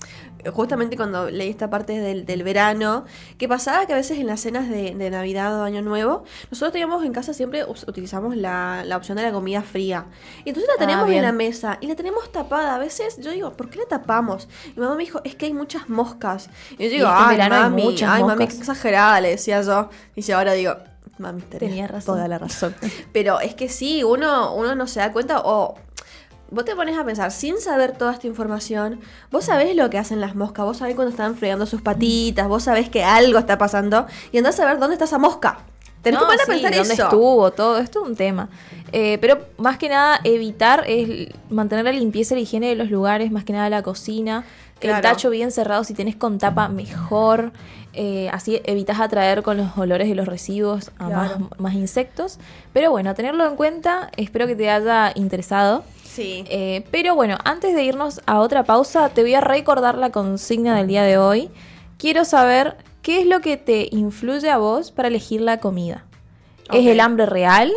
justamente cuando leí esta parte del verano, que pasaba que a veces en las cenas de Navidad o Año Nuevo, nosotros teníamos en casa siempre, utilizamos la opción de la comida fría. Y entonces la tenemos bien. en la mesa y la tenemos tapada. A veces yo digo, ¿por qué la tapamos? Y mi mamá me dijo, es que hay muchas moscas. Y yo digo, es que en ay, verano hay mami, muchas mami, moscas. qué exagerada, le decía yo. Y ahora digo, mami, Tenías razón. toda la razón. Pero es que sí, uno no se da cuenta, o vos te pones a pensar, sin saber toda esta información, vos sabés lo que hacen las moscas, vos sabés cuando están fregando sus patitas, vos sabés que algo está pasando, y andás a ver dónde está esa mosca. Tenés que poner a pensar dónde eso. estuvo, todo esto es un tema. Pero más que nada evitar es mantener la limpieza y la higiene de los lugares, más que nada la cocina, Claro. el tacho bien cerrado, si tenés con tapa mejor, así evitas atraer con los olores de los residuos a Claro. más insectos. Pero bueno, a tenerlo en cuenta, espero que te haya interesado. Sí. Pero bueno, antes de irnos a otra pausa, te voy a recordar la consigna del día de hoy. Quiero saber qué es lo que te influye a vos para elegir la comida. ¿Es Ok. el hambre real?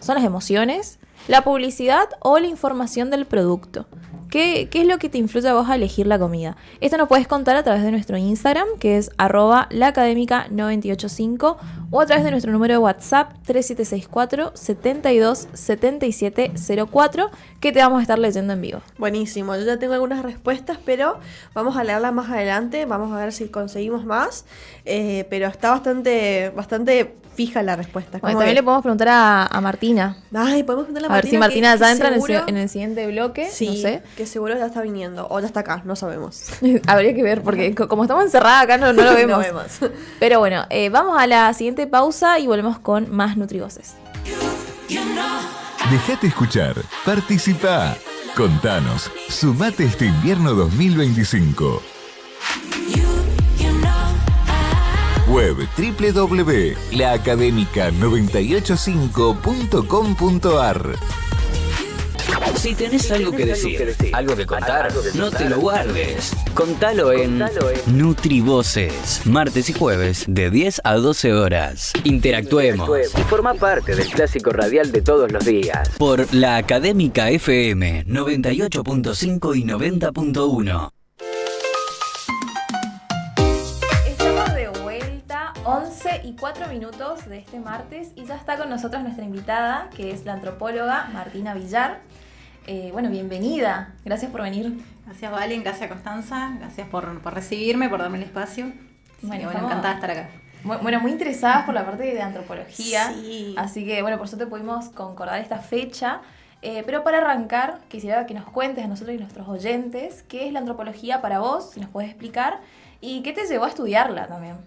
¿Son las emociones? ¿La publicidad o la información del producto? ¿Qué es lo que te influye a vos a elegir la comida? Esto nos puedes contar a través de nuestro Instagram, que es @laacademica985, o a través de nuestro número de WhatsApp 3764-727704, que te vamos a estar leyendo en vivo. Buenísimo, yo ya tengo algunas respuestas, pero vamos a leerlas más adelante, vamos a ver si conseguimos más, pero está bastante fija la respuesta. Bueno, ¿Cómo también le ves? podemos preguntar a Martina. Ay, podemos preguntarle A ver si Martina ya entra en el siguiente bloque. Sí, No sé. que seguro ya está viniendo, o ya está acá, no sabemos. Habría que ver, porque como estamos encerradas acá no lo vemos. No vemos. Pero bueno, vamos a la siguiente pausa y volvemos con más Nutrivoces. Déjate escuchar, participa. Contanos, sumate este invierno 2025. Web www.laacademica985.com.ar. Si tenés algo que decir, algo que contar, no te lo guardes. Contalo en Nutrivoces, martes y jueves de 10 a 12 horas. Interactuemos y forma parte del clásico radial de todos los días. Por la Académica FM 98.5 y 90.1. Estamos de vuelta, 11:04 de este martes, y ya está con nosotros nuestra invitada, que es la antropóloga Martina Villar. Bueno, bienvenida, gracias por venir. Gracias Valen, gracias Constanza, gracias por recibirme, por darme el espacio. Bueno, Bueno, estamos- encantada de estar acá. Bueno, muy interesadas por la parte de antropología, Sí. así que bueno, por suerte pudimos concordar esta fecha. Pero para arrancar, quisiera que nos cuentes a nosotros y a nuestros oyentes qué es la antropología para vos, si nos puedes explicar, y qué te llevó a estudiarla también.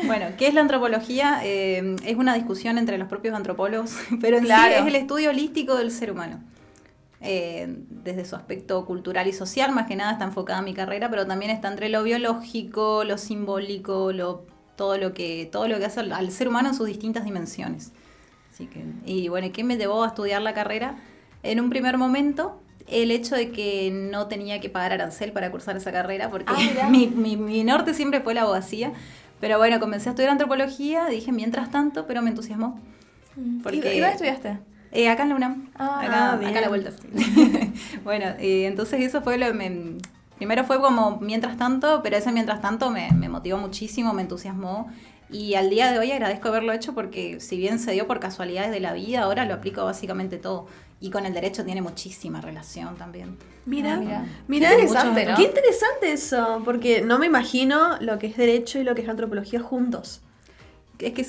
Bueno, ¿qué es la antropología? Es una discusión entre los propios antropólogos, pero en Claro. sí es el estudio holístico del ser humano. Desde su aspecto cultural y social, más que nada está enfocada mi carrera, pero también está entre lo biológico, lo simbólico, todo lo que hace al ser humano en sus distintas dimensiones. Así que, y bueno, ¿qué me llevó a estudiar la carrera? En un primer momento, el hecho de que no tenía que pagar arancel para cursar esa carrera, porque mirá. mi norte siempre fue la abogacía. Pero bueno, comencé a estudiar antropología, dije mientras tanto, pero me entusiasmó. ¿Y dónde estudiaste? Acá en la UNAM, Ah, acá a la vuelta. Bueno, entonces eso fue primero fue como mientras tanto, pero ese mientras tanto me motivó muchísimo, me entusiasmó. Y al día de hoy agradezco haberlo hecho porque si bien se dio por casualidades de la vida, ahora lo aplico básicamente todo. y con el derecho tiene muchísima relación también. Mira, Qué interesante, ¿no? Qué interesante eso, porque no me imagino lo que es derecho y lo que es antropología juntos. Es que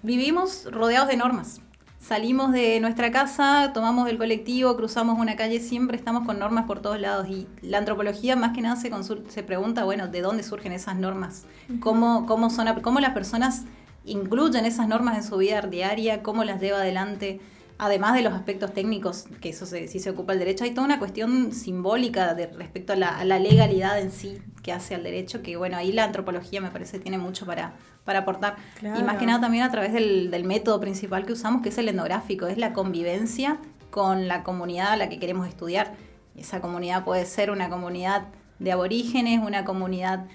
vivimos rodeados de normas. Salimos de nuestra casa, tomamos el colectivo, cruzamos una calle, siempre estamos con normas por todos lados. Y la antropología más que nada se pregunta, bueno, ¿de dónde surgen esas normas? ¿Cómo las personas incluyen esas normas en su vida diaria? ¿Cómo las lleva adelante? Además de los aspectos técnicos, que eso sí se ocupa el derecho, hay toda una cuestión simbólica respecto a la legalidad en sí que hace al derecho, que bueno, ahí la antropología me parece tiene mucho para aportar. Claro. Y más que nada también a través del método principal que usamos, que es el etnográfico, es la convivencia con la comunidad a la que queremos estudiar. Esa comunidad puede ser una comunidad de aborígenes, una comunidad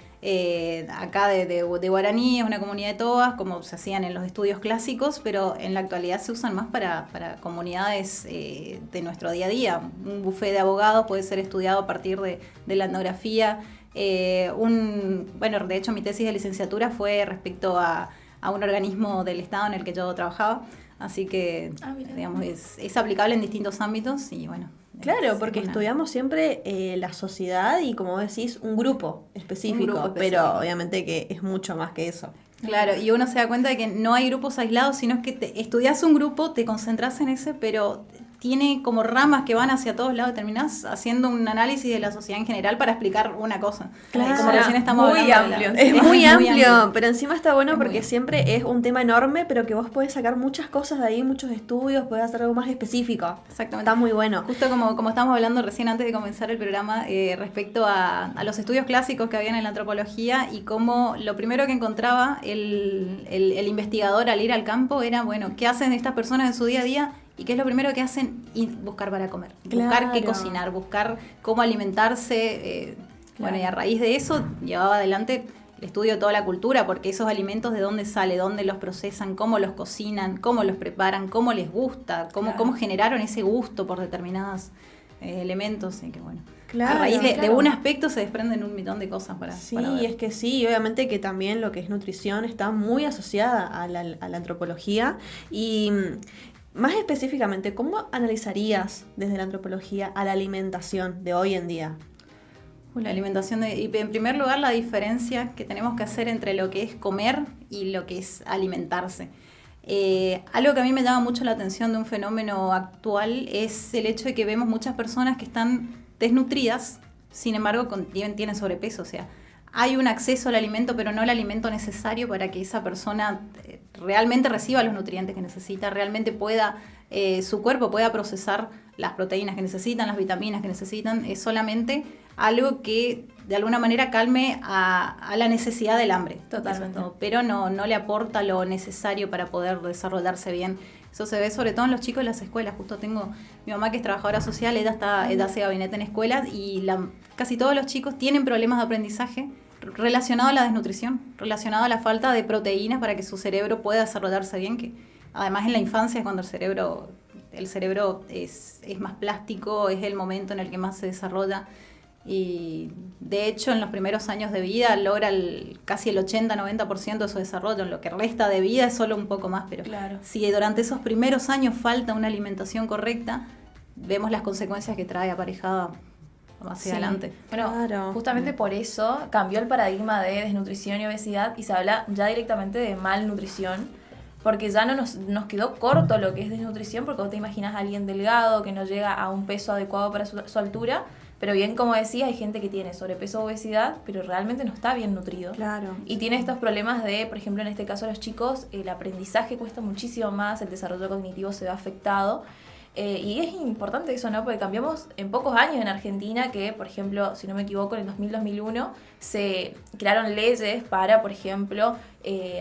acá de guaraníes, una comunidad de toas, como se hacían en los estudios clásicos, pero en la actualidad se usan más para comunidades de nuestro día a día. Un bufé de abogados puede ser estudiado a partir de la etnografía. De hecho mi tesis de licenciatura fue respecto a un organismo del Estado en el que yo trabajaba, así que digamos es aplicable en distintos ámbitos y bueno. Claro, porque estudiamos siempre la sociedad y, como decís, un grupo específico, pero obviamente que es mucho más que eso. Claro, y uno se da cuenta de que no hay grupos aislados, sino que estudias un grupo, te concentras en ese, pero tiene como ramas que van hacia todos lados y terminás haciendo un análisis de la sociedad en general para explicar una cosa. Claro. Como recién estamos Muy hablando amplio. Es muy amplio, pero encima está bueno porque amplio. siempre es un tema enorme, pero que vos podés sacar muchas cosas de ahí, muchos estudios, podés hacer algo más específico. Exactamente. Está muy bueno. Justo como estábamos hablando recién antes de comenzar el programa, respecto a los estudios clásicos que habían en la antropología y cómo lo primero que encontraba el investigador al ir al campo era, bueno, ¿qué hacen estas personas en su día a día? ¿Y qué es lo primero que hacen? Buscar para comer, buscar qué cocinar, buscar cómo alimentarse. Bueno, y a raíz de eso llevaba adelante el estudio de toda la cultura, porque esos alimentos de dónde sale, dónde los procesan, cómo los cocinan, cómo los preparan, cómo les gusta, cómo generaron ese gusto por determinados elementos. Y que bueno, Claro, a raíz de un aspecto se desprenden un montón de cosas para ver. Es que sí, obviamente que también lo que es nutrición está muy asociada a la antropología y más específicamente, ¿cómo analizarías desde la antropología a la alimentación de hoy en día? La alimentación, y en primer lugar la diferencia que tenemos que hacer entre lo que es comer y lo que es alimentarse. Algo que a mí me llama mucho la atención de un fenómeno actual es el hecho de que vemos muchas personas que están desnutridas, sin embargo tienen sobrepeso, o sea, hay un acceso al alimento, pero no el alimento necesario para que esa persona realmente reciba los nutrientes que necesita, realmente su cuerpo pueda procesar las proteínas que necesitan, las vitaminas que necesitan. Es solamente algo que de alguna manera calme a la necesidad del hambre. Totalmente. Pero no le aporta lo necesario para poder desarrollarse bien. Eso se ve sobre todo en los chicos de las escuelas. Justo tengo mi mamá que es trabajadora social, ella hace gabinete en escuelas y casi todos los chicos tienen problemas de aprendizaje relacionado a la desnutrición, relacionado a la falta de proteínas para que su cerebro pueda desarrollarse bien, que además en la infancia es cuando el cerebro es más plástico, es el momento en el que más se desarrolla y de hecho en los primeros años de vida logra casi el 80-90% de su desarrollo. En lo que resta de vida es solo un poco más, pero si durante esos primeros años falta una alimentación correcta, vemos las consecuencias que trae aparejada hacia adelante. Bueno, justamente por eso cambió el paradigma de desnutrición y obesidad y se habla ya directamente de malnutrición, porque ya no nos quedó corto lo que es desnutrición, porque vos te imaginas a alguien delgado que no llega a un peso adecuado para su altura, pero bien como decía, hay gente que tiene sobrepeso o obesidad, pero realmente no está bien nutrido. Claro. Y tiene estos problemas de, por ejemplo, en este caso los chicos, el aprendizaje cuesta muchísimo más, el desarrollo cognitivo se ve afectado. Y es importante eso, ¿no? Porque cambiamos en pocos años en Argentina que, por ejemplo, si no me equivoco, en el 2000-2001 se crearon leyes para, por ejemplo,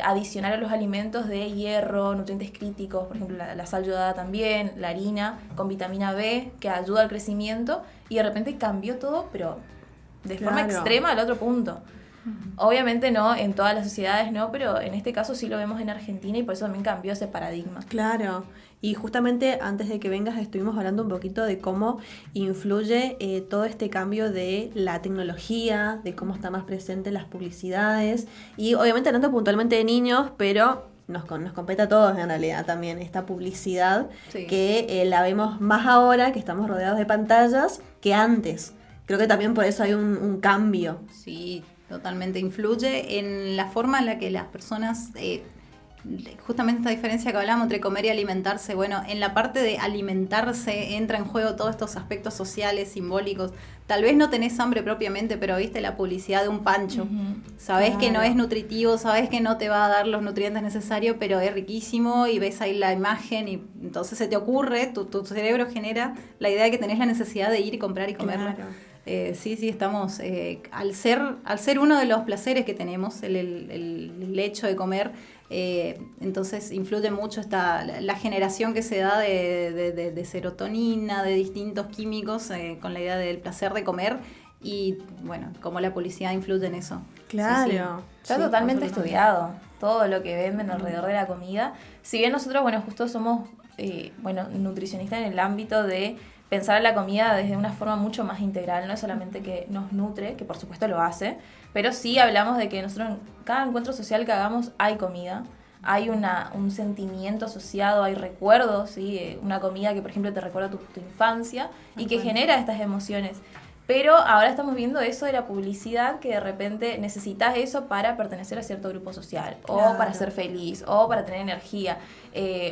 adicionar a los alimentos de hierro, nutrientes críticos, por ejemplo, la sal yodada también, la harina con vitamina B, que ayuda al crecimiento, y de repente cambió todo, pero de forma extrema al otro punto. Obviamente no, en todas las sociedades no, pero en este caso sí lo vemos en Argentina y por eso también cambió ese paradigma. Claro, y justamente antes de que vengas estuvimos hablando un poquito de cómo influye todo este cambio de la tecnología, de cómo está más presente las publicidades y obviamente hablando puntualmente de niños, pero nos compete a todos en realidad también esta publicidad, Sí. que la vemos más ahora, que estamos rodeados de pantallas, que antes. Creo que también por eso hay un cambio. Sí, totalmente influye en la forma en la que las personas, justamente esta diferencia que hablamos entre comer y alimentarse, bueno, en la parte de alimentarse entra en juego todos estos aspectos sociales, simbólicos. Tal vez no tenés hambre propiamente, pero viste la publicidad de un pancho. Sabés que no es nutritivo, sabés que no te va a dar los nutrientes necesarios, pero es riquísimo y ves ahí la imagen y entonces se te ocurre, tu cerebro genera la idea de que tenés la necesidad de ir y comprar y comerlo. Claro. Sí, estamos, al ser uno de los placeres que tenemos, el hecho de comer, entonces influye mucho la generación que se da de serotonina, de distintos químicos, con la idea del placer de comer y, bueno, cómo la publicidad influye en eso. Claro. Sí, Está Sí, totalmente absolutamente. estudiado todo lo que venden alrededor de la comida. Si bien nosotros, bueno, justo somos nutricionistas en el ámbito de pensar en la comida desde una forma mucho más integral, no es solamente que nos nutre, que por supuesto lo hace, pero sí hablamos de que nosotros en cada encuentro social que hagamos hay comida, hay un sentimiento asociado, hay recuerdos, ¿sí? Una comida que por ejemplo te recuerda tu infancia y que genera estas emociones. Pero ahora estamos viendo eso de la publicidad, que de repente necesitas eso para pertenecer a cierto grupo social, Claro. o para ser feliz, o para tener energía,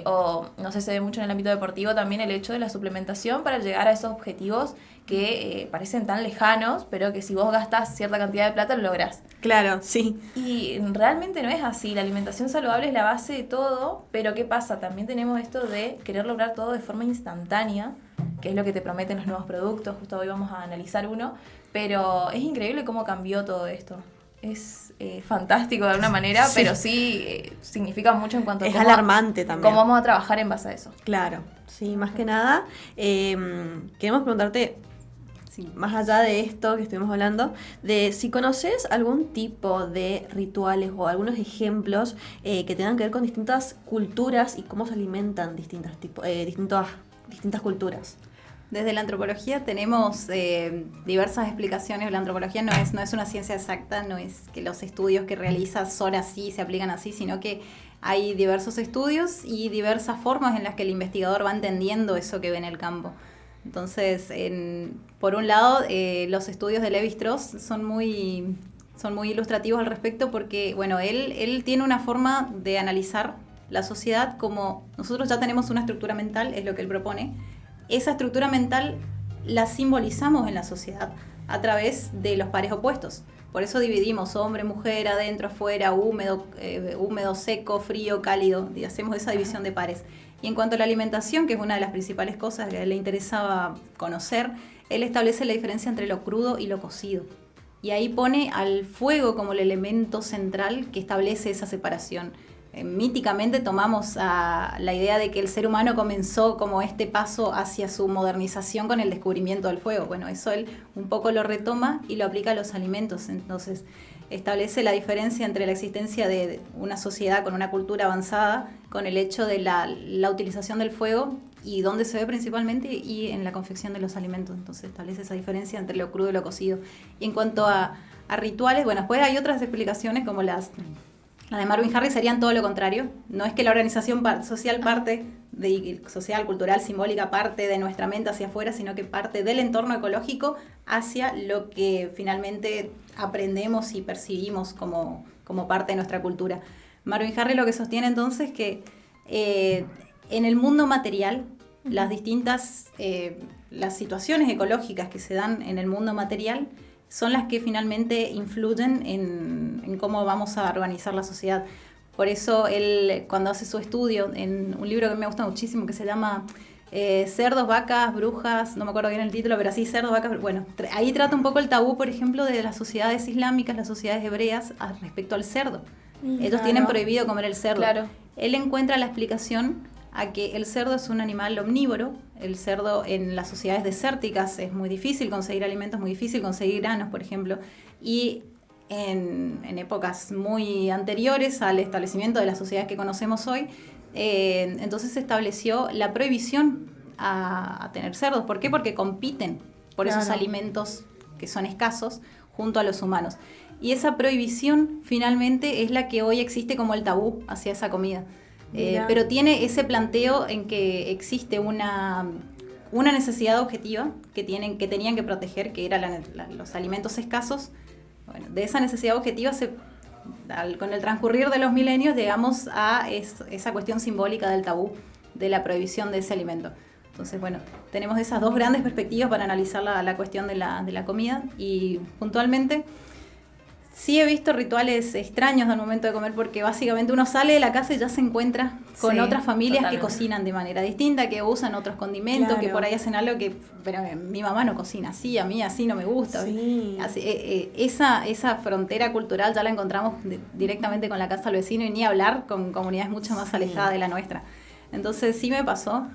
o no sé, se ve mucho en el ámbito deportivo también el hecho de la suplementación para llegar a esos objetivos que parecen tan lejanos, pero que si vos gastas cierta cantidad de plata lo lográs. Claro, sí. Y realmente no es así, la alimentación saludable es la base de todo, pero ¿qué pasa? También tenemos esto de querer lograr todo de forma instantánea, que es lo que te prometen los nuevos productos, justo hoy vamos a analizar uno, pero es increíble cómo cambió todo esto. Es fantástico de alguna manera, Sí. pero sí significa mucho en cuanto a Es cómo, alarmante también. cómo vamos a trabajar en base a eso. Claro, sí, más que nada. Queremos preguntarte, Sí. más allá de esto que estuvimos hablando, de si conoces algún tipo de rituales o algunos ejemplos que tengan que ver con distintas culturas y cómo se alimentan distintas culturas. Desde la antropología tenemos diversas explicaciones. La antropología no es una ciencia exacta, no es que los estudios que realizas son así, se aplican así, sino que hay diversos estudios y diversas formas en las que el investigador va entendiendo eso que ve en el campo. Entonces, por un lado, los estudios de Lévi-Strauss son muy ilustrativos al respecto porque, bueno, él tiene una forma de analizar la sociedad como nosotros ya tenemos una estructura mental, es lo que él propone. Esa estructura mental la simbolizamos en la sociedad a través de los pares opuestos. Por eso dividimos hombre, mujer, adentro, afuera, húmedo, seco, frío, cálido, y hacemos esa división de pares. Y en cuanto a la alimentación, que es una de las principales cosas que a él le interesaba conocer, él establece la diferencia entre lo crudo y lo cocido. Y ahí pone al fuego como el elemento central que establece esa separación. Míticamente tomamos la idea de que el ser humano comenzó como este paso hacia su modernización con el descubrimiento del fuego. Bueno, eso él un poco lo retoma y lo aplica a los alimentos. Entonces, establece la diferencia entre la existencia de una sociedad con una cultura avanzada, con el hecho de la utilización del fuego y dónde se ve principalmente y en la confección de los alimentos. Entonces, establece esa diferencia entre lo crudo y lo cocido. Y en cuanto a rituales, bueno, después hay otras explicaciones como las de Marvin Harris serían todo lo contrario. No es que la organización social social, cultural, simbólica, parte de nuestra mente hacia afuera, sino que parte del entorno ecológico hacia lo que finalmente aprendemos y percibimos como parte de nuestra cultura. Marvin Harris lo que sostiene entonces que en el mundo material, las distintas las situaciones ecológicas que se dan en el mundo material son las que finalmente influyen en cómo vamos a organizar la sociedad. Por eso él, cuando hace su estudio, en un libro que me gusta muchísimo, que se llama Cerdos, Vacas, Brujas, no me acuerdo bien el título, pero así, Cerdos, Vacas, bueno, ahí trata un poco el tabú, por ejemplo, de las sociedades islámicas, las sociedades hebreas, respecto al cerdo. Ellos tienen prohibido comer el cerdo. Claro. Él encuentra la explicación a que el cerdo es un animal omnívoro. El cerdo en las sociedades desérticas es muy difícil conseguir alimentos, muy difícil conseguir granos, por ejemplo. Y en épocas muy anteriores al establecimiento de las sociedades que conocemos hoy, entonces se estableció la prohibición a tener cerdos. ¿Por qué? Porque compiten por esos alimentos que son escasos, junto a los humanos. Y esa prohibición finalmente es la que hoy existe como el tabú hacia esa comida. Pero tiene ese planteo en que existe una necesidad objetiva que tenían que proteger, que eran los alimentos escasos. Bueno, de esa necesidad objetiva con el transcurrir de los milenios llegamos a esa cuestión simbólica del tabú, de la prohibición de ese alimento. Entonces, bueno, tenemos esas dos grandes perspectivas para analizar la cuestión de la comida, y puntualmente sí he visto rituales extraños al momento de comer, porque básicamente uno sale de la casa y ya se encuentra con otras familias que cocinan de manera distinta, que usan otros condimentos, que por ahí hacen algo que, pero mi mamá no cocina así, a mí así no me gusta. Sí. Así, esa frontera cultural ya la encontramos directamente con la casa del vecino, y ni hablar con comunidades mucho más alejadas de la nuestra. Entonces sí me pasó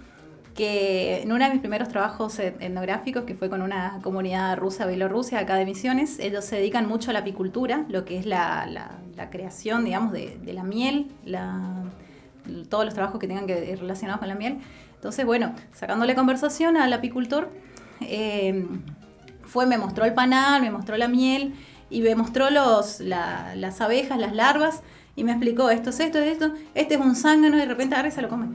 que en uno de mis primeros trabajos etnográficos, que fue con una comunidad rusa, Bielorrusia, acá de Misiones, ellos se dedican mucho a la apicultura, lo que es la creación, digamos, de la miel, todos los trabajos que tengan que ver relacionados con la miel. Entonces, bueno, sacándole conversación al apicultor, me mostró el panal, me mostró la miel, y me mostró las abejas, las larvas, y me explicó esto es esto, este es un zángano, y de repente agarra y se lo come.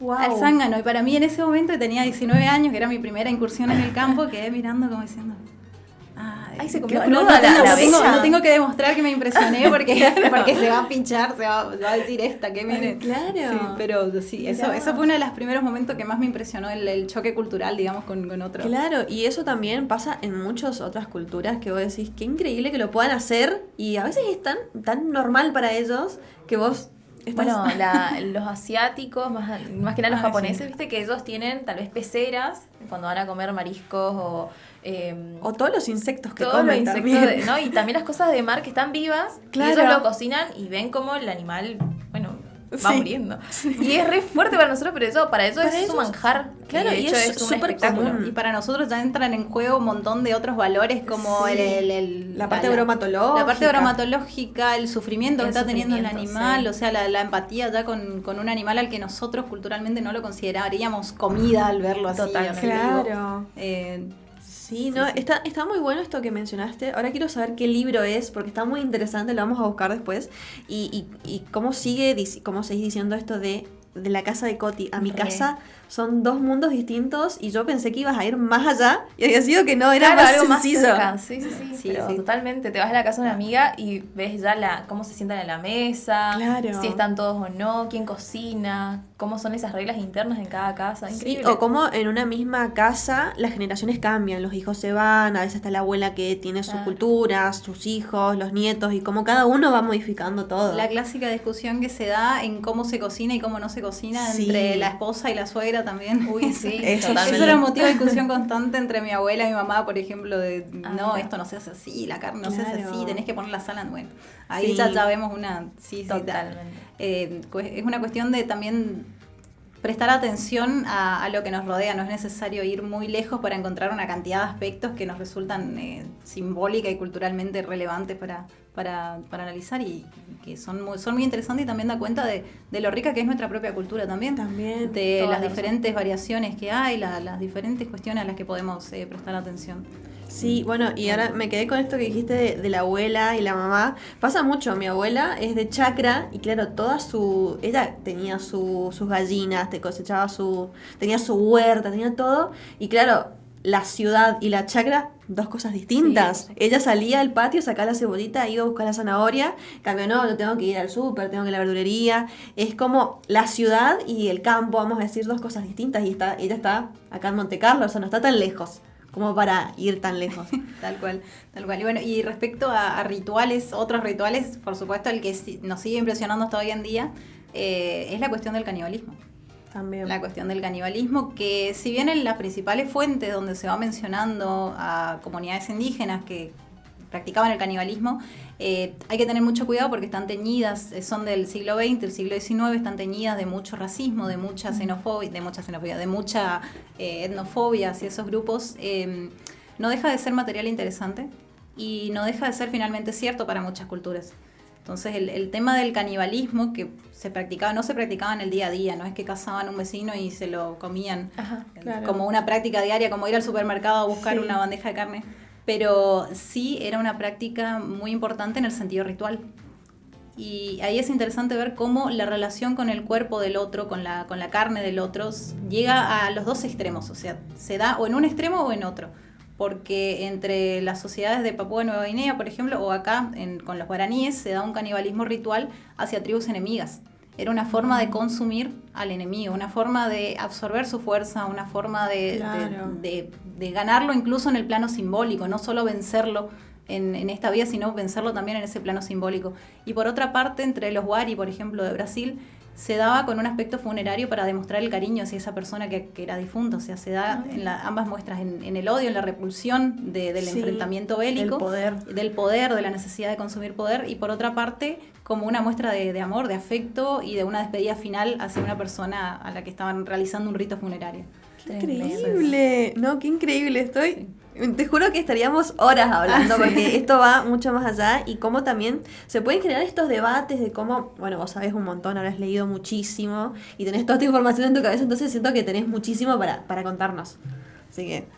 Wow. Al zángano. Y para mí en ese momento, que tenía 19 años, que era mi primera incursión en el campo, quedé mirando como diciendo... Ay, se comió no la tengo que demostrar que me impresioné porque se va a pinchar, se va a decir esta, que viene. Claro. Sí, pero sí, eso fue uno de los primeros momentos que más me impresionó, el choque cultural, digamos, con otro. Claro, y eso también pasa en muchas otras culturas, que vos decís, qué increíble que lo puedan hacer, y a veces es tan normal para ellos que vos... Bueno, los asiáticos, más que nada los japoneses, viste que ellos tienen tal vez peceras cuando van a comer mariscos o todos los insectos que todos comen los también. insectos ¿no? Y también las cosas de mar que están vivas, Claro. y ellos lo cocinan y ven como el animal, bueno, va Sí. muriendo. Y es re fuerte para nosotros, pero para ellos es su manjar. Claro, de y hecho es es un súper espectáculo. común. Y para nosotros ya entran en juego un montón de otros valores, como Sí. La parte bromatológica. La parte bromatológica, el sufrimiento que El está teniendo el sufrimiento, animal, sí. o sea, la empatía ya con un animal al que nosotros culturalmente no lo consideraríamos comida al verlo así. Totalmente. vivo. Claro. Sí, Sí, está muy bueno esto que mencionaste. Ahora quiero saber qué libro es, porque está muy interesante, lo vamos a buscar después. Y cómo seguís diciendo esto de la casa de Coti a mi Re. casa, son dos mundos distintos, y yo pensé que ibas a ir más allá, y había sido que no, era Claro, más algo más sencillo. cerca. Sí, Sí, pero sí. totalmente. Te vas a la casa de una amiga y ves ya cómo se sientan en la mesa, Claro. si están todos o no, quién cocina, cómo son esas reglas internas en cada casa. Sí, Increíble. o como en una misma casa las generaciones cambian, los hijos se van, a veces está la abuela que tiene sus Claro. culturas, sus hijos, los nietos, y como cada uno va modificando todo. La clásica discusión que se da en cómo se cocina y cómo no se cocina Sí. entre la esposa y la suegra también. Uy, sí, Eso totalmente. Eso era motivo de discusión constante entre mi abuela y mi mamá, por ejemplo, de no, mira. esto no se hace así, la carne no se hace Claro. así, tenés que poner la sal. Bueno, ahí Sí. ya vemos una... Sí, Totalmente. Es una cuestión de también prestar atención a lo que nos rodea. No es necesario ir muy lejos para encontrar una cantidad de aspectos que nos resultan simbólica y culturalmente relevantes para analizar, y que son muy interesantes, y también da cuenta de lo rica que es nuestra propia cultura también. También, De toda las la razón. diferentes variaciones que hay, las diferentes cuestiones a las que podemos prestar atención. Sí, bueno, y ahora me quedé con esto que dijiste de la abuela y la mamá. Pasa mucho, mi abuela es de chacra, y claro, ella tenía sus gallinas, tenía su huerta, tenía todo, y claro, la ciudad y la chacra, dos cosas distintas. Sí. Ella salía al patio, sacaba la cebollita, iba a buscar la zanahoria, en cambio no, yo tengo que ir al súper, tengo que ir a la verdulería. Es como la ciudad y el campo, vamos a decir, dos cosas distintas, y ella está acá en Monte Carlo, o sea, no está tan lejos como para ir tan lejos. Tal cual. Y bueno, y respecto a rituales, otros rituales, por supuesto, el que nos sigue impresionando hasta hoy en día, es la cuestión del canibalismo. También. La cuestión del canibalismo, que si bien en las principales fuentes donde se va mencionando a comunidades indígenas que practicaban el canibalismo, hay que tener mucho cuidado porque están teñidas, son del siglo XX, del siglo XIX, están teñidas de mucho racismo, de mucha xenofobia, de mucha etnofobia hacia esos grupos. No deja de ser material interesante y no deja de ser finalmente cierto para muchas culturas. Entonces el tema del canibalismo que no se practicaba en el día a día, no es que cazaban a un vecino y se lo comían. Ajá, claro. Como una práctica diaria, como ir al supermercado a buscar Sí. una bandeja de carne. pero sí era una práctica muy importante en el sentido ritual. Y ahí es interesante ver cómo la relación con el cuerpo del otro, con la carne del otro, llega a los dos extremos, o sea, se da o en un extremo o en otro. Porque entre las sociedades de Papúa Nueva Guinea, por ejemplo, o acá con los guaraníes, se da un canibalismo ritual hacia tribus enemigas. Era una forma de consumir al enemigo, una forma de absorber su fuerza, una forma de ganarlo incluso en el plano simbólico, no solo vencerlo en esta vida, sino vencerlo también en ese plano simbólico. Y por otra parte, entre los Wari, por ejemplo, de Brasil, se daba con un aspecto funerario para demostrar el cariño hacia esa persona que era difunta. O sea, se da en ambas muestras, en el odio, en la repulsión del enfrentamiento bélico, del poder, de la necesidad de consumir poder, y por otra parte, como una muestra de amor, de afecto y de una despedida final hacia una persona a la que estaban realizando un rito funerario. ¡Qué increíble! No, qué increíble estoy. Sí. Te juro que estaríamos horas hablando porque esto va mucho más allá y cómo también se pueden generar estos debates de cómo, bueno, vos sabés un montón, habrás leído muchísimo y tenés toda esta información en tu cabeza, entonces siento que tenés muchísimo para contarnos. Así que...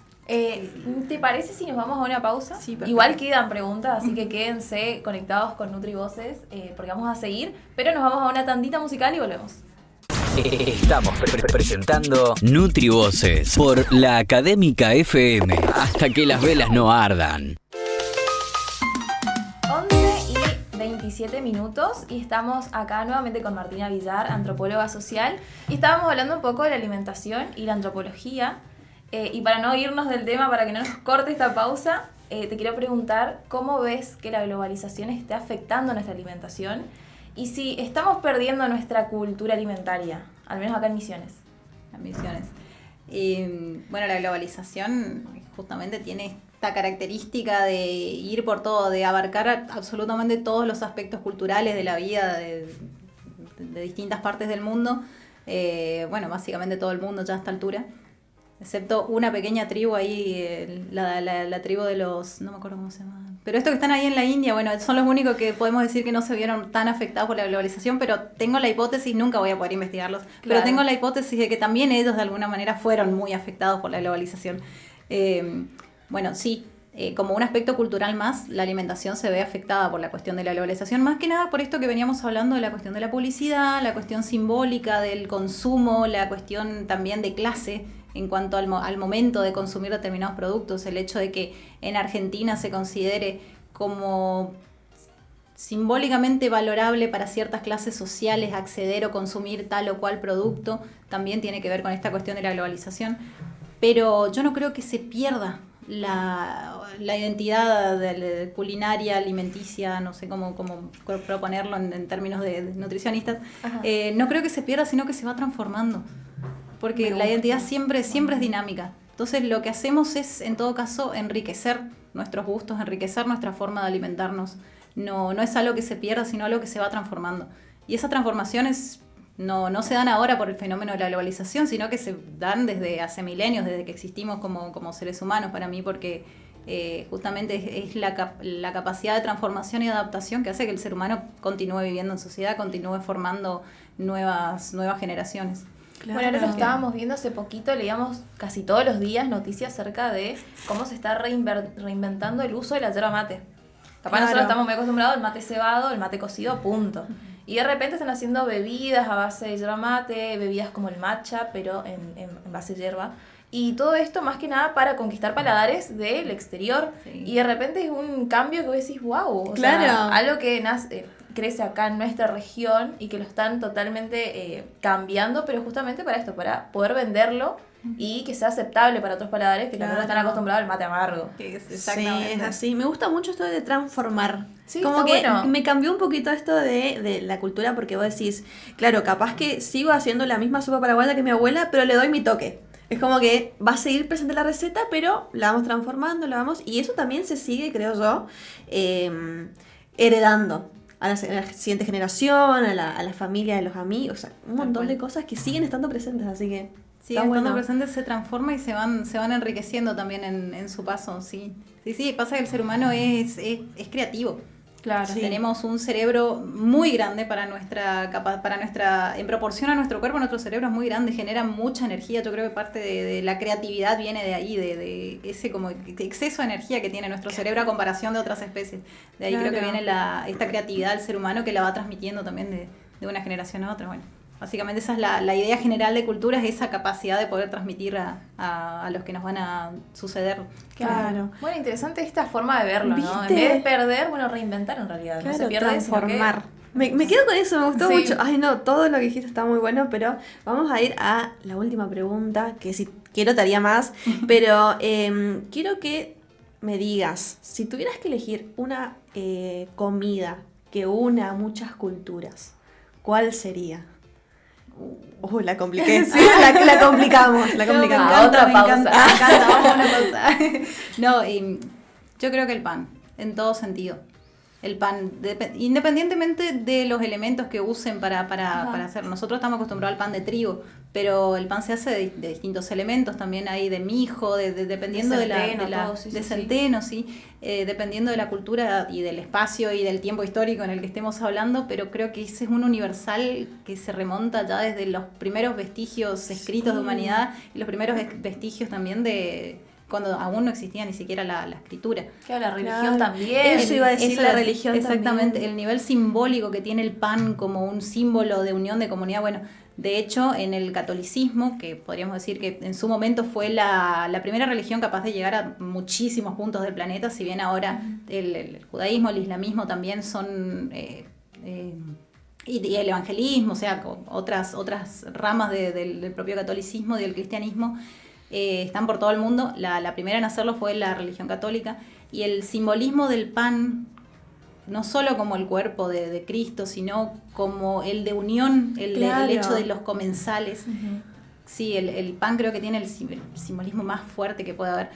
¿te parece si nos vamos a una pausa? Sí, perfecto. Igual quedan preguntas, así que quédense conectados con NutriVoces porque vamos a seguir, pero nos vamos a una tandita musical y volvemos. Estamos presentando NutriVoces por la Académica FM. Hasta que las velas no ardan. 11:27 y estamos acá nuevamente con Martina Villar, antropóloga social, y estábamos hablando un poco de la alimentación y la antropología. Y para no irnos del tema, para que no nos corte esta pausa, te quiero preguntar cómo ves que la globalización está afectando nuestra alimentación y si estamos perdiendo nuestra cultura alimentaria, al menos acá en Misiones. Bueno, la globalización justamente tiene esta característica de ir por todo, de abarcar absolutamente todos los aspectos culturales de la vida de distintas partes del mundo. Bueno, básicamente todo el mundo ya a esta altura. Excepto una pequeña tribu ahí, la tribu de los... no me acuerdo cómo se llama. Pero estos que están ahí en la India, bueno, son los únicos que podemos decir que no se vieron tan afectados por la globalización, pero tengo la hipótesis, nunca voy a poder investigarlos, claro, pero tengo la hipótesis de que también ellos de alguna manera fueron muy afectados por la globalización. Bueno, sí, como un aspecto cultural más, la alimentación se ve afectada por la cuestión de la globalización, más que nada por esto que veníamos hablando de la cuestión de la publicidad, la cuestión simbólica del consumo, la cuestión también de clase, en cuanto al momento de consumir determinados productos, el hecho de que en Argentina se considere como simbólicamente valorable para ciertas clases sociales acceder o consumir tal o cual producto, también tiene que ver con esta cuestión de la globalización. Pero yo no creo que se pierda la identidad culinaria, alimenticia, no sé cómo proponerlo en términos de nutricionistas. No creo que se pierda, sino que se va transformando. Porque la identidad siempre es dinámica. Entonces lo que hacemos es, en todo caso, enriquecer nuestros gustos, enriquecer nuestra forma de alimentarnos. No es algo que se pierda, sino algo que se va transformando. Y esas transformaciones no se dan ahora por el fenómeno de la globalización, sino que se dan desde hace milenios, desde que existimos como seres humanos, para mí, porque justamente es la capacidad de transformación y adaptación que hace que el ser humano continúe viviendo en sociedad, continúe formando nuevas generaciones. Claro. Bueno, ahora lo estábamos viendo hace poquito, leíamos casi todos los días noticias acerca de cómo se está reinventando el uso de la yerba mate. Capaz nosotros estamos muy acostumbrados al mate cebado, el mate cocido, punto. Y de repente están haciendo bebidas a base de yerba mate, bebidas como el matcha, pero en base de yerba. Y todo esto más que nada para conquistar paladares del exterior. Sí. Y de repente es un cambio que vos decís, wow, o sea, algo que crece acá en nuestra región y que lo están totalmente cambiando, pero justamente para esto, para poder venderlo y que sea aceptable para otros paladares que también están acostumbrados al mate amargo. Sí, es así. Me gusta mucho esto de transformar. Sí, como que bueno. Me cambió un poquito esto de la cultura, porque vos decís, claro, capaz que sigo haciendo la misma sopa paraguaya que mi abuela, pero le doy mi toque. Es como que va a seguir presente la receta, pero la vamos transformando, y eso también se sigue, creo yo, heredando a la siguiente generación, a la familia de los amigos, o sea, un montón de cosas que siguen estando presentes, así que siguen estando presentes, se transforma y se van enriqueciendo también en su paso, sí. Sí, pasa que el ser humano es creativo. Claro. Sí. Tenemos un cerebro muy grande en proporción a nuestro cuerpo, nuestro cerebro es muy grande, genera mucha energía. Yo creo que parte de la creatividad viene de ahí, de ese como exceso de energía que tiene nuestro cerebro a comparación de otras especies. De ahí Claro. creo que viene esta creatividad del ser humano que la va transmitiendo también de una generación a otra. Bueno, básicamente esa es la idea general de cultura, es esa capacidad de poder transmitir a los que nos van a suceder. Claro. Bueno, interesante esta forma de verlo, ¿no? En ¿Viste? vez de perder, bueno, reinventar en realidad. Claro, no se pierde, sino que- transformar. Me quedo con eso, me gustó Sí. mucho. Ay, no, todo lo que dijiste está muy bueno, pero vamos a ir a la última pregunta, que si quiero te haría más, pero quiero que me digas, si tuvieras que elegir una comida que una a muchas culturas, ¿cuál sería? La compliqué. Sí, la complicamos, la complicamos. Ah, otra pausa. Me encanta, vamos a una pausa. No, yo creo que el pan, en todo sentido. El pan, independientemente de los elementos que usen para hacerlo. Nosotros estamos acostumbrados al pan de trigo, pero el pan se hace de distintos elementos. También hay de mijo, dependiendo De centeno, todo, sí, de sí, centeno, sí. Dependiendo de la cultura y del espacio y del tiempo histórico en el que estemos hablando, pero creo que ese es un universal que se remonta ya desde los primeros vestigios escritos de humanidad y los primeros vestigios también de cuando aún no existía ni siquiera la escritura. Claro, la religión Claro. también. Eso iba a decir, la religión exactamente, también. el nivel simbólico que tiene el pan como un símbolo de unión de comunidad. Bueno, de hecho, en el catolicismo, que podríamos decir que en su momento fue la primera religión capaz de llegar a muchísimos puntos del planeta, si bien ahora el judaísmo, el islamismo también son... y el evangelismo, o sea, otras ramas del propio catolicismo y del cristianismo, están por todo el mundo. La primera en hacerlo fue la religión católica, y el simbolismo del pan, no solo como el cuerpo de Cristo, sino como el de unión, el Claro. hecho de los comensales. Sí, el pan creo que tiene el simbolismo más fuerte que puede haber.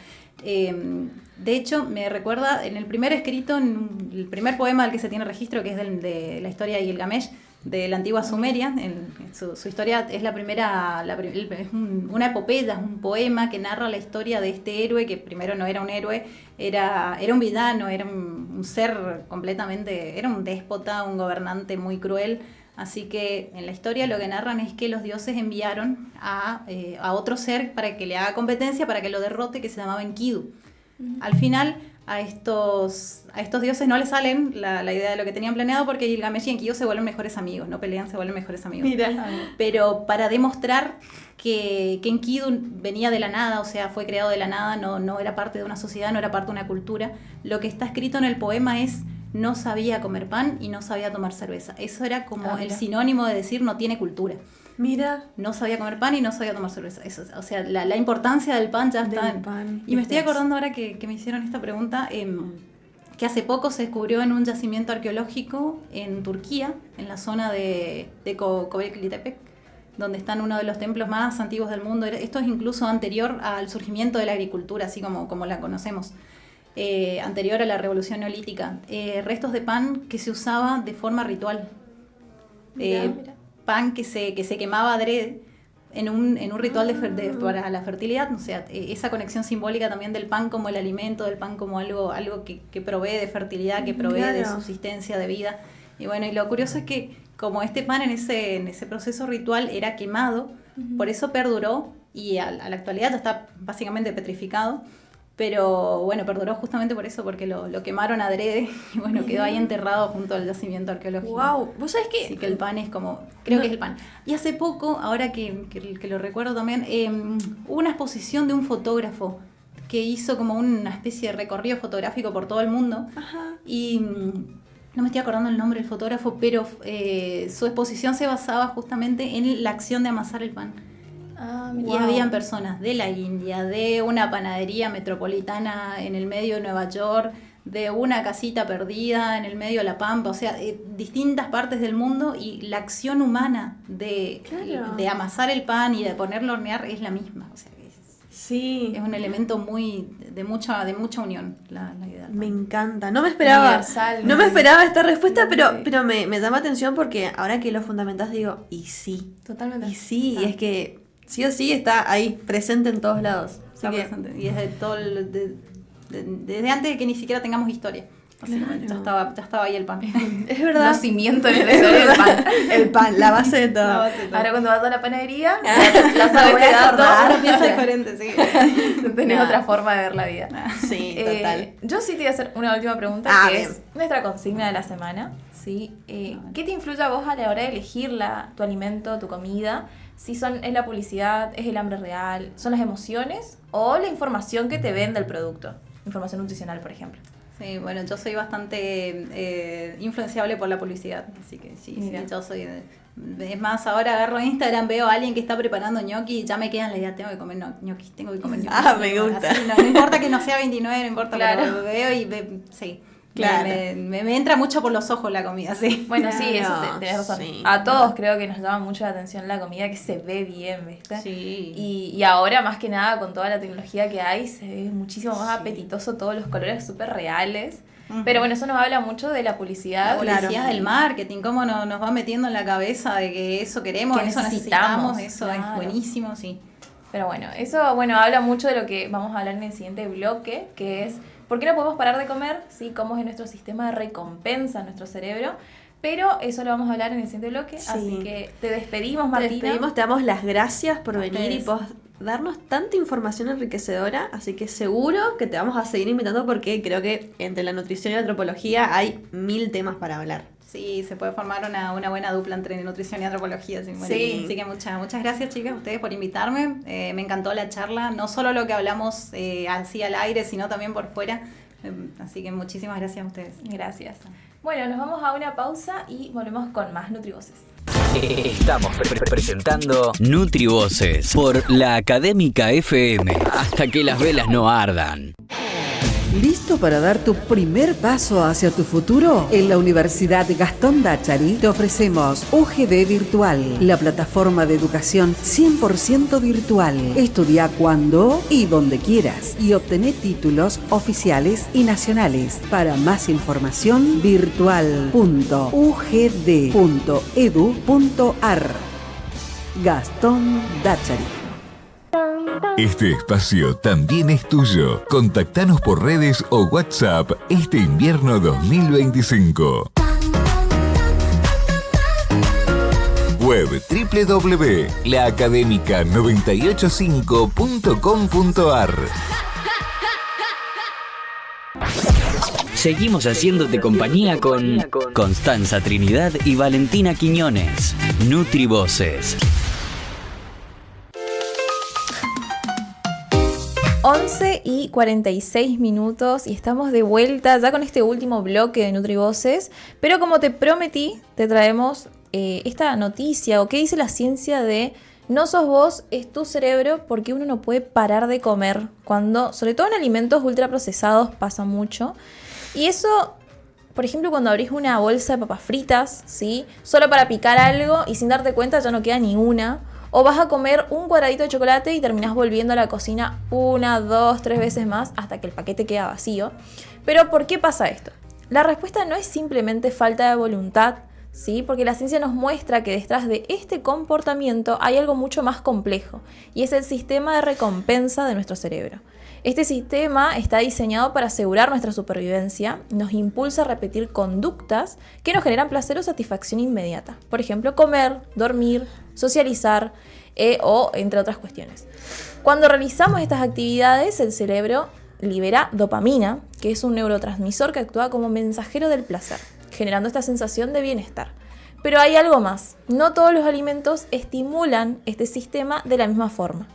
De hecho, me recuerda en el primer escrito, en el primer poema del que se tiene registro, que es de la historia de Gilgamesh, de la antigua Sumeria. Su historia es la primera, es una epopeya, es un poema que narra la historia de este héroe, que primero no era un héroe, era un villano, era un ser completamente, era un déspota, un gobernante muy cruel. Así que en la historia lo que narran es que los dioses enviaron a otro ser para que le haga competencia, para que lo derrote, que se llamaba Enkidu. Al final a estos dioses no les salen la idea de lo que tenían planeado, porque Gilgamesh y Enkidu se vuelven mejores amigos, no pelean, se vuelven mejores amigos. Mira. Pero para demostrar que Enkidu venía de la nada, o sea, fue creado de la nada, no era parte de una sociedad, no era parte de una cultura, lo que está escrito en el poema es: no sabía comer pan y no sabía tomar cerveza. Eso era como el sinónimo de decir no tiene cultura. Mira. No sabía comer pan y no sabía tomar cerveza. Eso, o sea, la importancia del pan ya está. Y me estoy acordando ahora que me hicieron esta pregunta, que hace poco se descubrió en un yacimiento arqueológico en Turquía, en la zona de Göbekli Tepe, donde están uno de los templos más antiguos del mundo. Esto es incluso anterior al surgimiento de la agricultura, así como la conocemos. Anterior a la revolución neolítica, restos de pan que se usaba de forma ritual. Mira. Pan que se quemaba adrede en un ritual para la fertilidad. O sea, esa conexión simbólica también del pan como el alimento, del pan como algo que provee de fertilidad, que provee de subsistencia, de vida. Y bueno, y lo curioso es que como este pan en ese proceso ritual era quemado, por eso perduró, y a la actualidad ya está básicamente petrificado. Pero bueno, perduró justamente por eso, porque lo quemaron adrede y bueno, quedó ahí enterrado junto al yacimiento arqueológico. Wow, vos sabés que... Así que el pan es como, creo que es el pan. Y hace poco, ahora que lo recuerdo también, hubo una exposición de un fotógrafo que hizo como una especie de recorrido fotográfico por todo el mundo. Ajá. Y no me estoy acordando el nombre del fotógrafo, pero su exposición se basaba justamente en la acción de amasar el pan. Y habían personas de la India, de una panadería metropolitana en el medio de Nueva York, de una casita perdida en el medio de La Pampa, o sea, distintas partes del mundo, y la acción humana de amasar el pan y de ponerlo a hornear es la misma. O sea, es un elemento de mucha unión, la idea. Me encanta. No me esperaba esta respuesta, pero me llama atención, porque ahora que lo fundamentás digo, y sí. Totalmente. Y sí, y es que sí o sí está ahí, presente en todos lados. Está presente. Y desde antes de que ni siquiera tengamos historia. Básicamente, Claro. ya estaba ahí el pan. Es verdad. Los cimientos en el cerebro del pan. El pan, la base de todo. Ahora cuando vas a la panadería, Ya ya sabes voy de a datos. acordar. Ahora piensa diferente, sí. Tenés Nah. otra forma de ver la vida. Sí, total. Yo sí te voy a hacer una última pregunta, que bien. es nuestra consigna de la semana. ¿Sí? ¿Qué te influye a vos a la hora de elegir tu alimento, tu comida? Si es la publicidad, es el hambre real, son las emociones o la información que te vende el producto. Información nutricional, por ejemplo. Sí, bueno, yo soy bastante influenciable por la publicidad, así que sí, Mira. yo soy... Es más, ahora agarro Instagram, veo a alguien que está preparando ñoqui y ya me queda en la idea, tengo que comer ñoquis, tengo que comer ñoquis. Ah, me gusta. Así, no importa que no sea 29, no importa, Claro. pero lo veo y sí. Claro. Me entra mucho por los ojos la comida, sí. Bueno, sí, eso Claro, tenés razón. sí. A todos creo que nos llama mucho la atención la comida que se ve bien, ¿viste? Sí. Y ahora, más que nada, con toda la tecnología que hay, se ve muchísimo más Sí. apetitoso, todos los colores súper reales. Ujú. Pero bueno, eso nos habla mucho de la La publicidad. publicidad Claro. del marketing, cómo nos va metiendo en la cabeza de que eso queremos, Que eso necesitamos, necesitamos, eso claro. es buenísimo, sí. Pero bueno, eso habla mucho de lo que vamos a hablar en el siguiente bloque, que es ¿por qué no podemos parar de comer? ¿Sí? Cómo es nuestro sistema de recompensa en nuestro cerebro. Pero eso lo vamos a hablar en el siguiente bloque. Sí. Así que te despedimos, Te Martina. despedimos, te damos las gracias por venir y ustedes. por darnos tanta información enriquecedora, así que seguro que te vamos a seguir invitando porque creo que entre la nutrición y la antropología hay 1000 temas para hablar. Sí, se puede formar una buena dupla entre nutrición y antropología. Sí, bueno, Sí. Así que muchas gracias, chicas, a ustedes por invitarme. Me encantó la charla, no solo lo que hablamos así al aire, sino también por fuera. Así que muchísimas gracias a ustedes. Gracias. Bueno, nos vamos a una pausa y volvemos con más Nutrivoces. Estamos presentando Nutrivoces por la Académica FM. Hasta que las velas no ardan. ¿Listo para dar tu primer paso hacia tu futuro? En la Universidad Gastón Dachari te ofrecemos UGD Virtual, la plataforma de educación 100% virtual. Estudia cuando y donde quieras y obtener títulos oficiales y nacionales. Para más información, virtual.ugd.edu.ar. Gastón Dachari. Este espacio también es tuyo. Contactanos por redes o WhatsApp este invierno 2025. Web www.laacademica985.com.ar. Seguimos haciéndote compañía con Constanza Trinidad y Valentina Quiñones. Nutrivoces. 11:46 y estamos de vuelta ya con este último bloque de Nutrivoces. Pero como te prometí, te traemos esta noticia o qué dice la ciencia de no sos vos, es tu cerebro, porque uno no puede parar de comer. Cuando, sobre todo en alimentos ultraprocesados, pasa mucho. Y eso, por ejemplo, cuando abrís una bolsa de papas fritas, ¿sí? Solo para picar algo y sin darte cuenta ya no queda ni una. O vas a comer un cuadradito de chocolate y terminás volviendo a la cocina 1, 2, 3 veces más hasta que el paquete queda vacío. Pero ¿por qué pasa esto? La respuesta no es simplemente falta de voluntad, ¿sí? Porque la ciencia nos muestra que detrás de este comportamiento hay algo mucho más complejo, y es el sistema de recompensa de nuestro cerebro. Este sistema está diseñado para asegurar nuestra supervivencia, nos impulsa a repetir conductas que nos generan placer o satisfacción inmediata. Por ejemplo, comer, dormir, socializar o entre otras cuestiones. Cuando realizamos estas actividades, el cerebro libera dopamina, que es un neurotransmisor que actúa como mensajero del placer, generando esta sensación de bienestar. Pero hay algo más, no todos los alimentos estimulan este sistema de la misma forma.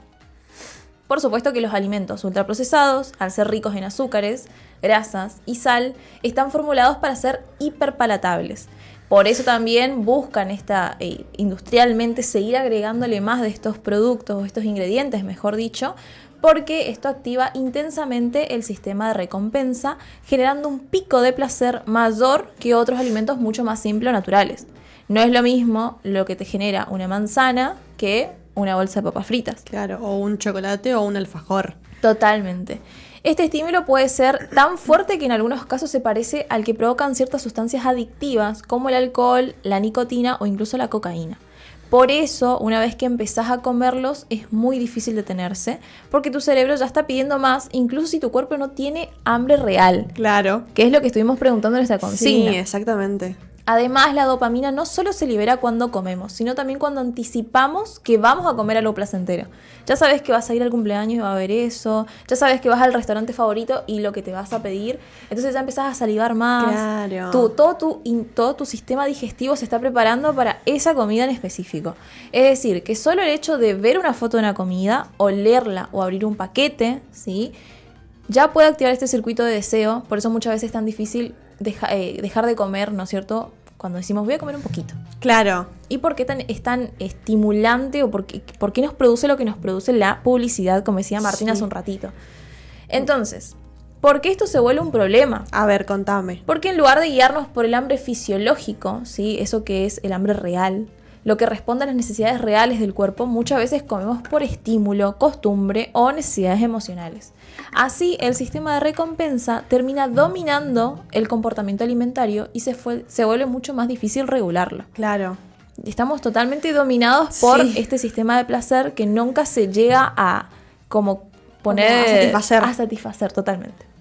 Por supuesto que los alimentos ultraprocesados, al ser ricos en azúcares, grasas y sal, están formulados para ser hiperpalatables. Por eso también buscan industrialmente seguir agregándole más de estos productos o estos ingredientes, mejor dicho, porque esto activa intensamente el sistema de recompensa, generando un pico de placer mayor que otros alimentos mucho más simples o naturales. No es lo mismo lo que te genera una manzana que una bolsa de papas fritas. Claro, o un chocolate o un alfajor. Totalmente. Este estímulo puede ser tan fuerte que en algunos casos se parece al que provocan ciertas sustancias adictivas como el alcohol, la nicotina o incluso la cocaína. Por eso, una vez que empezás a comerlos, es muy difícil detenerse, porque tu cerebro ya está pidiendo más, incluso si tu cuerpo no tiene hambre real. Claro. Que es lo que estuvimos preguntando en esta consigna. Sí, exactamente. Además, la dopamina no solo se libera cuando comemos, sino también cuando anticipamos que vamos a comer algo placentero. Ya sabes que vas a ir al cumpleaños y va a haber eso. Ya sabes que vas al restaurante favorito y lo que te vas a pedir. Entonces ya empezás a salivar más. Claro. Todo tu sistema digestivo se está preparando para esa comida en específico. Es decir, que solo el hecho de ver una foto de una comida, olerla o abrir un paquete, ¿sí?, ya puede activar este circuito de deseo. Por eso muchas veces es tan difícil dejar de comer, ¿no es cierto?, cuando decimos voy a comer un poquito. Claro. ¿Y por qué es tan estimulante o por qué nos produce lo que nos produce la publicidad, como decía Martina hace un ratito? Entonces, ¿por qué esto se vuelve un problema? A ver, contame. Porque en lugar de guiarnos por el hambre fisiológico, ¿sí?, eso que es el hambre real, lo que responde a las necesidades reales del cuerpo, muchas veces comemos por estímulo, costumbre o necesidades emocionales. Así, el sistema de recompensa termina dominando el comportamiento alimentario y se vuelve mucho más difícil regularlo. Claro. Estamos totalmente dominados por este sistema de placer que nunca se llega a a satisfacer totalmente.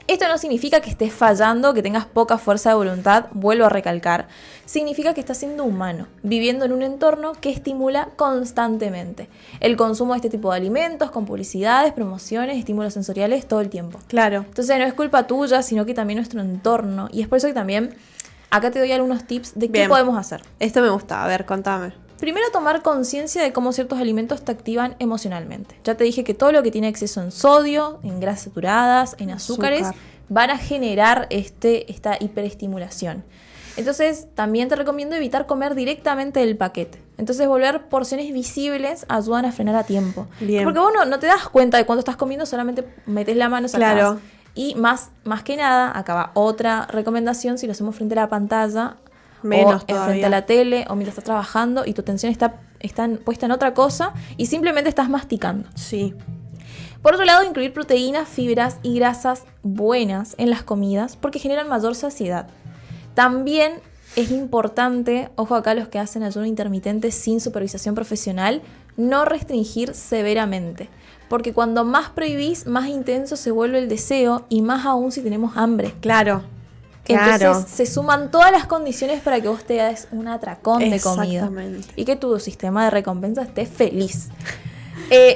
Esto no significa que estés fallando, que tengas poca fuerza de voluntad, vuelvo a recalcar. Significa que estás siendo humano, viviendo en un entorno que estimula constantemente el consumo de este tipo de alimentos, con publicidades, promociones, estímulos sensoriales todo el tiempo. Claro. Entonces no es culpa tuya, sino que también nuestro entorno. Y es por eso que también acá te doy algunos tips de qué podemos hacer. Esto me gusta, a ver, contame. Primero, tomar conciencia de cómo ciertos alimentos te activan emocionalmente. Ya te dije que todo lo que tiene exceso en sodio, en grasas saturadas, en azúcares, van a generar esta hiperestimulación. Entonces, también te recomiendo evitar comer directamente del paquete. Entonces, volver porciones visibles ayudan a frenar a tiempo. Bien. Porque vos no te das cuenta de cuánto estás comiendo, solamente metes la mano, sacás. Claro. Y más que nada, acá va otra recomendación, si lo hacemos frente a la pantalla, menos o todavía, frente a la tele, o mientras estás trabajando y tu atención está puesta en otra cosa y simplemente estás masticando. Sí. Por otro lado, incluir proteínas, fibras y grasas buenas en las comidas porque generan mayor saciedad. También es importante, ojo acá los que hacen ayuno intermitente sin supervisación profesional, no restringir severamente. Porque cuando más prohibís, más intenso se vuelve el deseo y más aún si tenemos hambre. Claro. Entonces se suman todas las condiciones para que vos te des un atracón de comida. Exactamente. Y que tu sistema de recompensa esté feliz.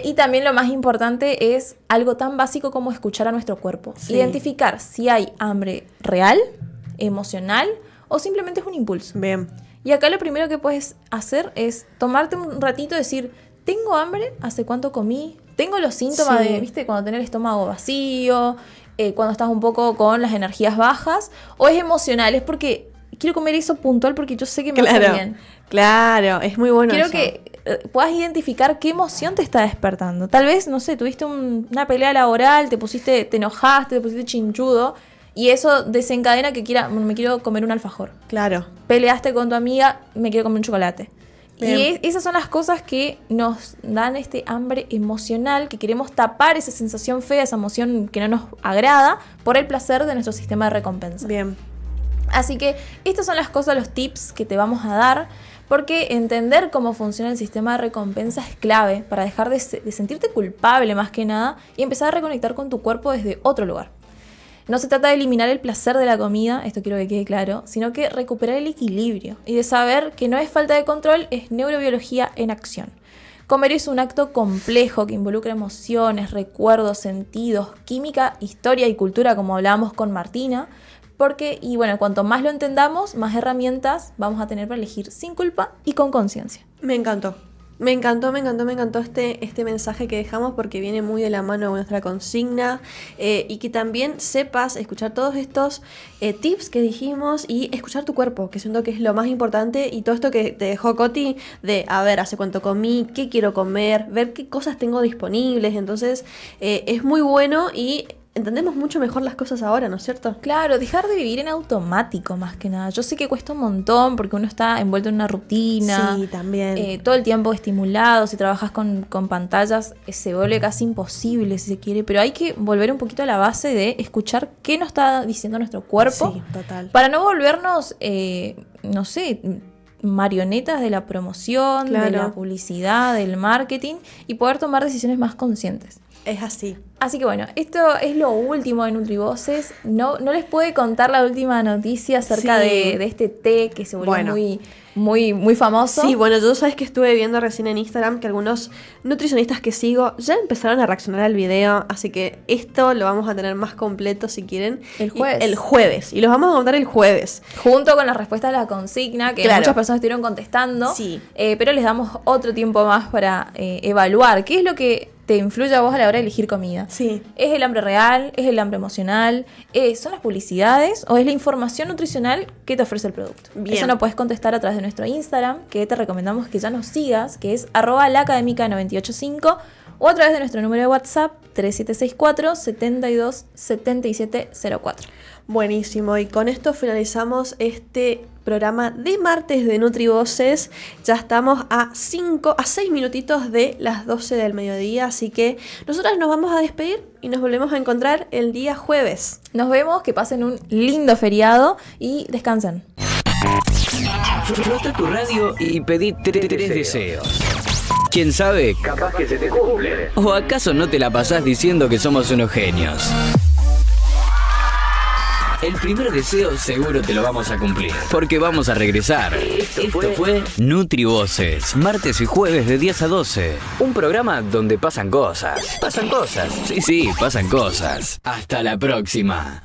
Y también lo más importante es algo tan básico como escuchar a nuestro cuerpo. Sí. Identificar si hay hambre real, emocional o simplemente es un impulso. Bien. Y acá lo primero que puedes hacer es tomarte un ratito y decir, ¿tengo hambre? ¿Hace cuánto comí? ¿Tengo los síntomas de, viste, cuando tenés el estómago vacío, cuando estás un poco con las energías bajas? ¿O es emocional? Es porque quiero comer eso puntual porque yo sé que me va a hacer bien. Claro, es muy bueno. Quiero eso. que puedas identificar qué emoción te está despertando. Tal vez, no sé, tuviste una pelea laboral, te enojaste, te pusiste chinchudo y eso desencadena que me quiero comer un alfajor. Claro. Peleaste con tu amiga, me quiero comer un chocolate. Bien. Y esas son las cosas que nos dan este hambre emocional, que queremos tapar esa sensación fea, esa emoción que no nos agrada, por el placer de nuestro sistema de recompensa. Bien. Así que estas son las cosas, los tips que te vamos a dar, porque entender cómo funciona el sistema de recompensa es clave para dejar de sentirte culpable más que nada y empezar a reconectar con tu cuerpo desde otro lugar. No se trata de eliminar el placer de la comida, esto quiero que quede claro, sino que recuperar el equilibrio y de saber que no es falta de control, es neurobiología en acción. Comer es un acto complejo que involucra emociones, recuerdos, sentidos, química, historia y cultura, como hablábamos con Martina, cuanto más lo entendamos, más herramientas vamos a tener para elegir sin culpa y con conciencia. Me encantó. Me encantó este mensaje que dejamos porque viene muy de la mano de nuestra consigna y que también sepas escuchar todos estos tips que dijimos y escuchar tu cuerpo, que siento que es lo más importante, y todo esto que te dejó Coti de, a ver, hace cuánto comí, qué quiero comer, ver qué cosas tengo disponibles. Entonces es muy bueno y entendemos mucho mejor las cosas ahora, ¿no es cierto? Claro, dejar de vivir en automático más que nada. Yo sé que cuesta un montón porque uno está envuelto en una rutina. Sí, también. Todo el tiempo estimulado. Si trabajas con pantallas, se vuelve casi imposible si se quiere. Pero hay que volver un poquito a la base de escuchar qué nos está diciendo nuestro cuerpo. Sí, total. Para no volvernos, marionetas de la promoción, Claro. de la publicidad, del marketing y poder tomar decisiones más conscientes. Es así. Así que bueno, esto es lo último de Nutrivoces. No les pude contar la última noticia acerca Sí. de este té que se volvió Bueno. muy famoso. Sí, bueno, yo sabes que estuve viendo recién en Instagram que algunos nutricionistas que sigo ya empezaron a reaccionar al video, así que esto lo vamos a tener más completo si quieren. El jueves. El jueves. Y los vamos a contar el jueves. Junto con la respuesta a la consigna que Claro. muchas personas estuvieron contestando. Sí. Pero les damos otro tiempo más para evaluar qué es lo que te influye a vos a la hora de elegir comida. Sí. ¿Es el hambre real? ¿Es el hambre emocional? ¿Son las publicidades? ¿O es la información nutricional que te ofrece el producto? Bien. Eso lo puedes contestar a través de nuestro Instagram, que te recomendamos que ya nos sigas, que es @laacademica985, o a través de nuestro número de WhatsApp 3764 72 77 04. Buenísimo, y con esto finalizamos este programa de martes de Nutrivoces. Ya estamos a 6 minutitos de las 12 del mediodía, así que nosotros nos vamos a despedir y nos volvemos a encontrar el día jueves. Nos vemos, que pasen un lindo feriado y descansen. Frota tu radio y pedí tres deseos. ¿Quién sabe? Capaz que se te cumple. ¿O acaso no te la pasás diciendo que somos unos genios? El primer deseo seguro te lo vamos a cumplir, porque vamos a regresar. Esto fue Nutrivoces, martes y jueves de 10 a 12. Un programa donde pasan cosas. Pasan cosas. Sí, pasan cosas. Hasta la próxima.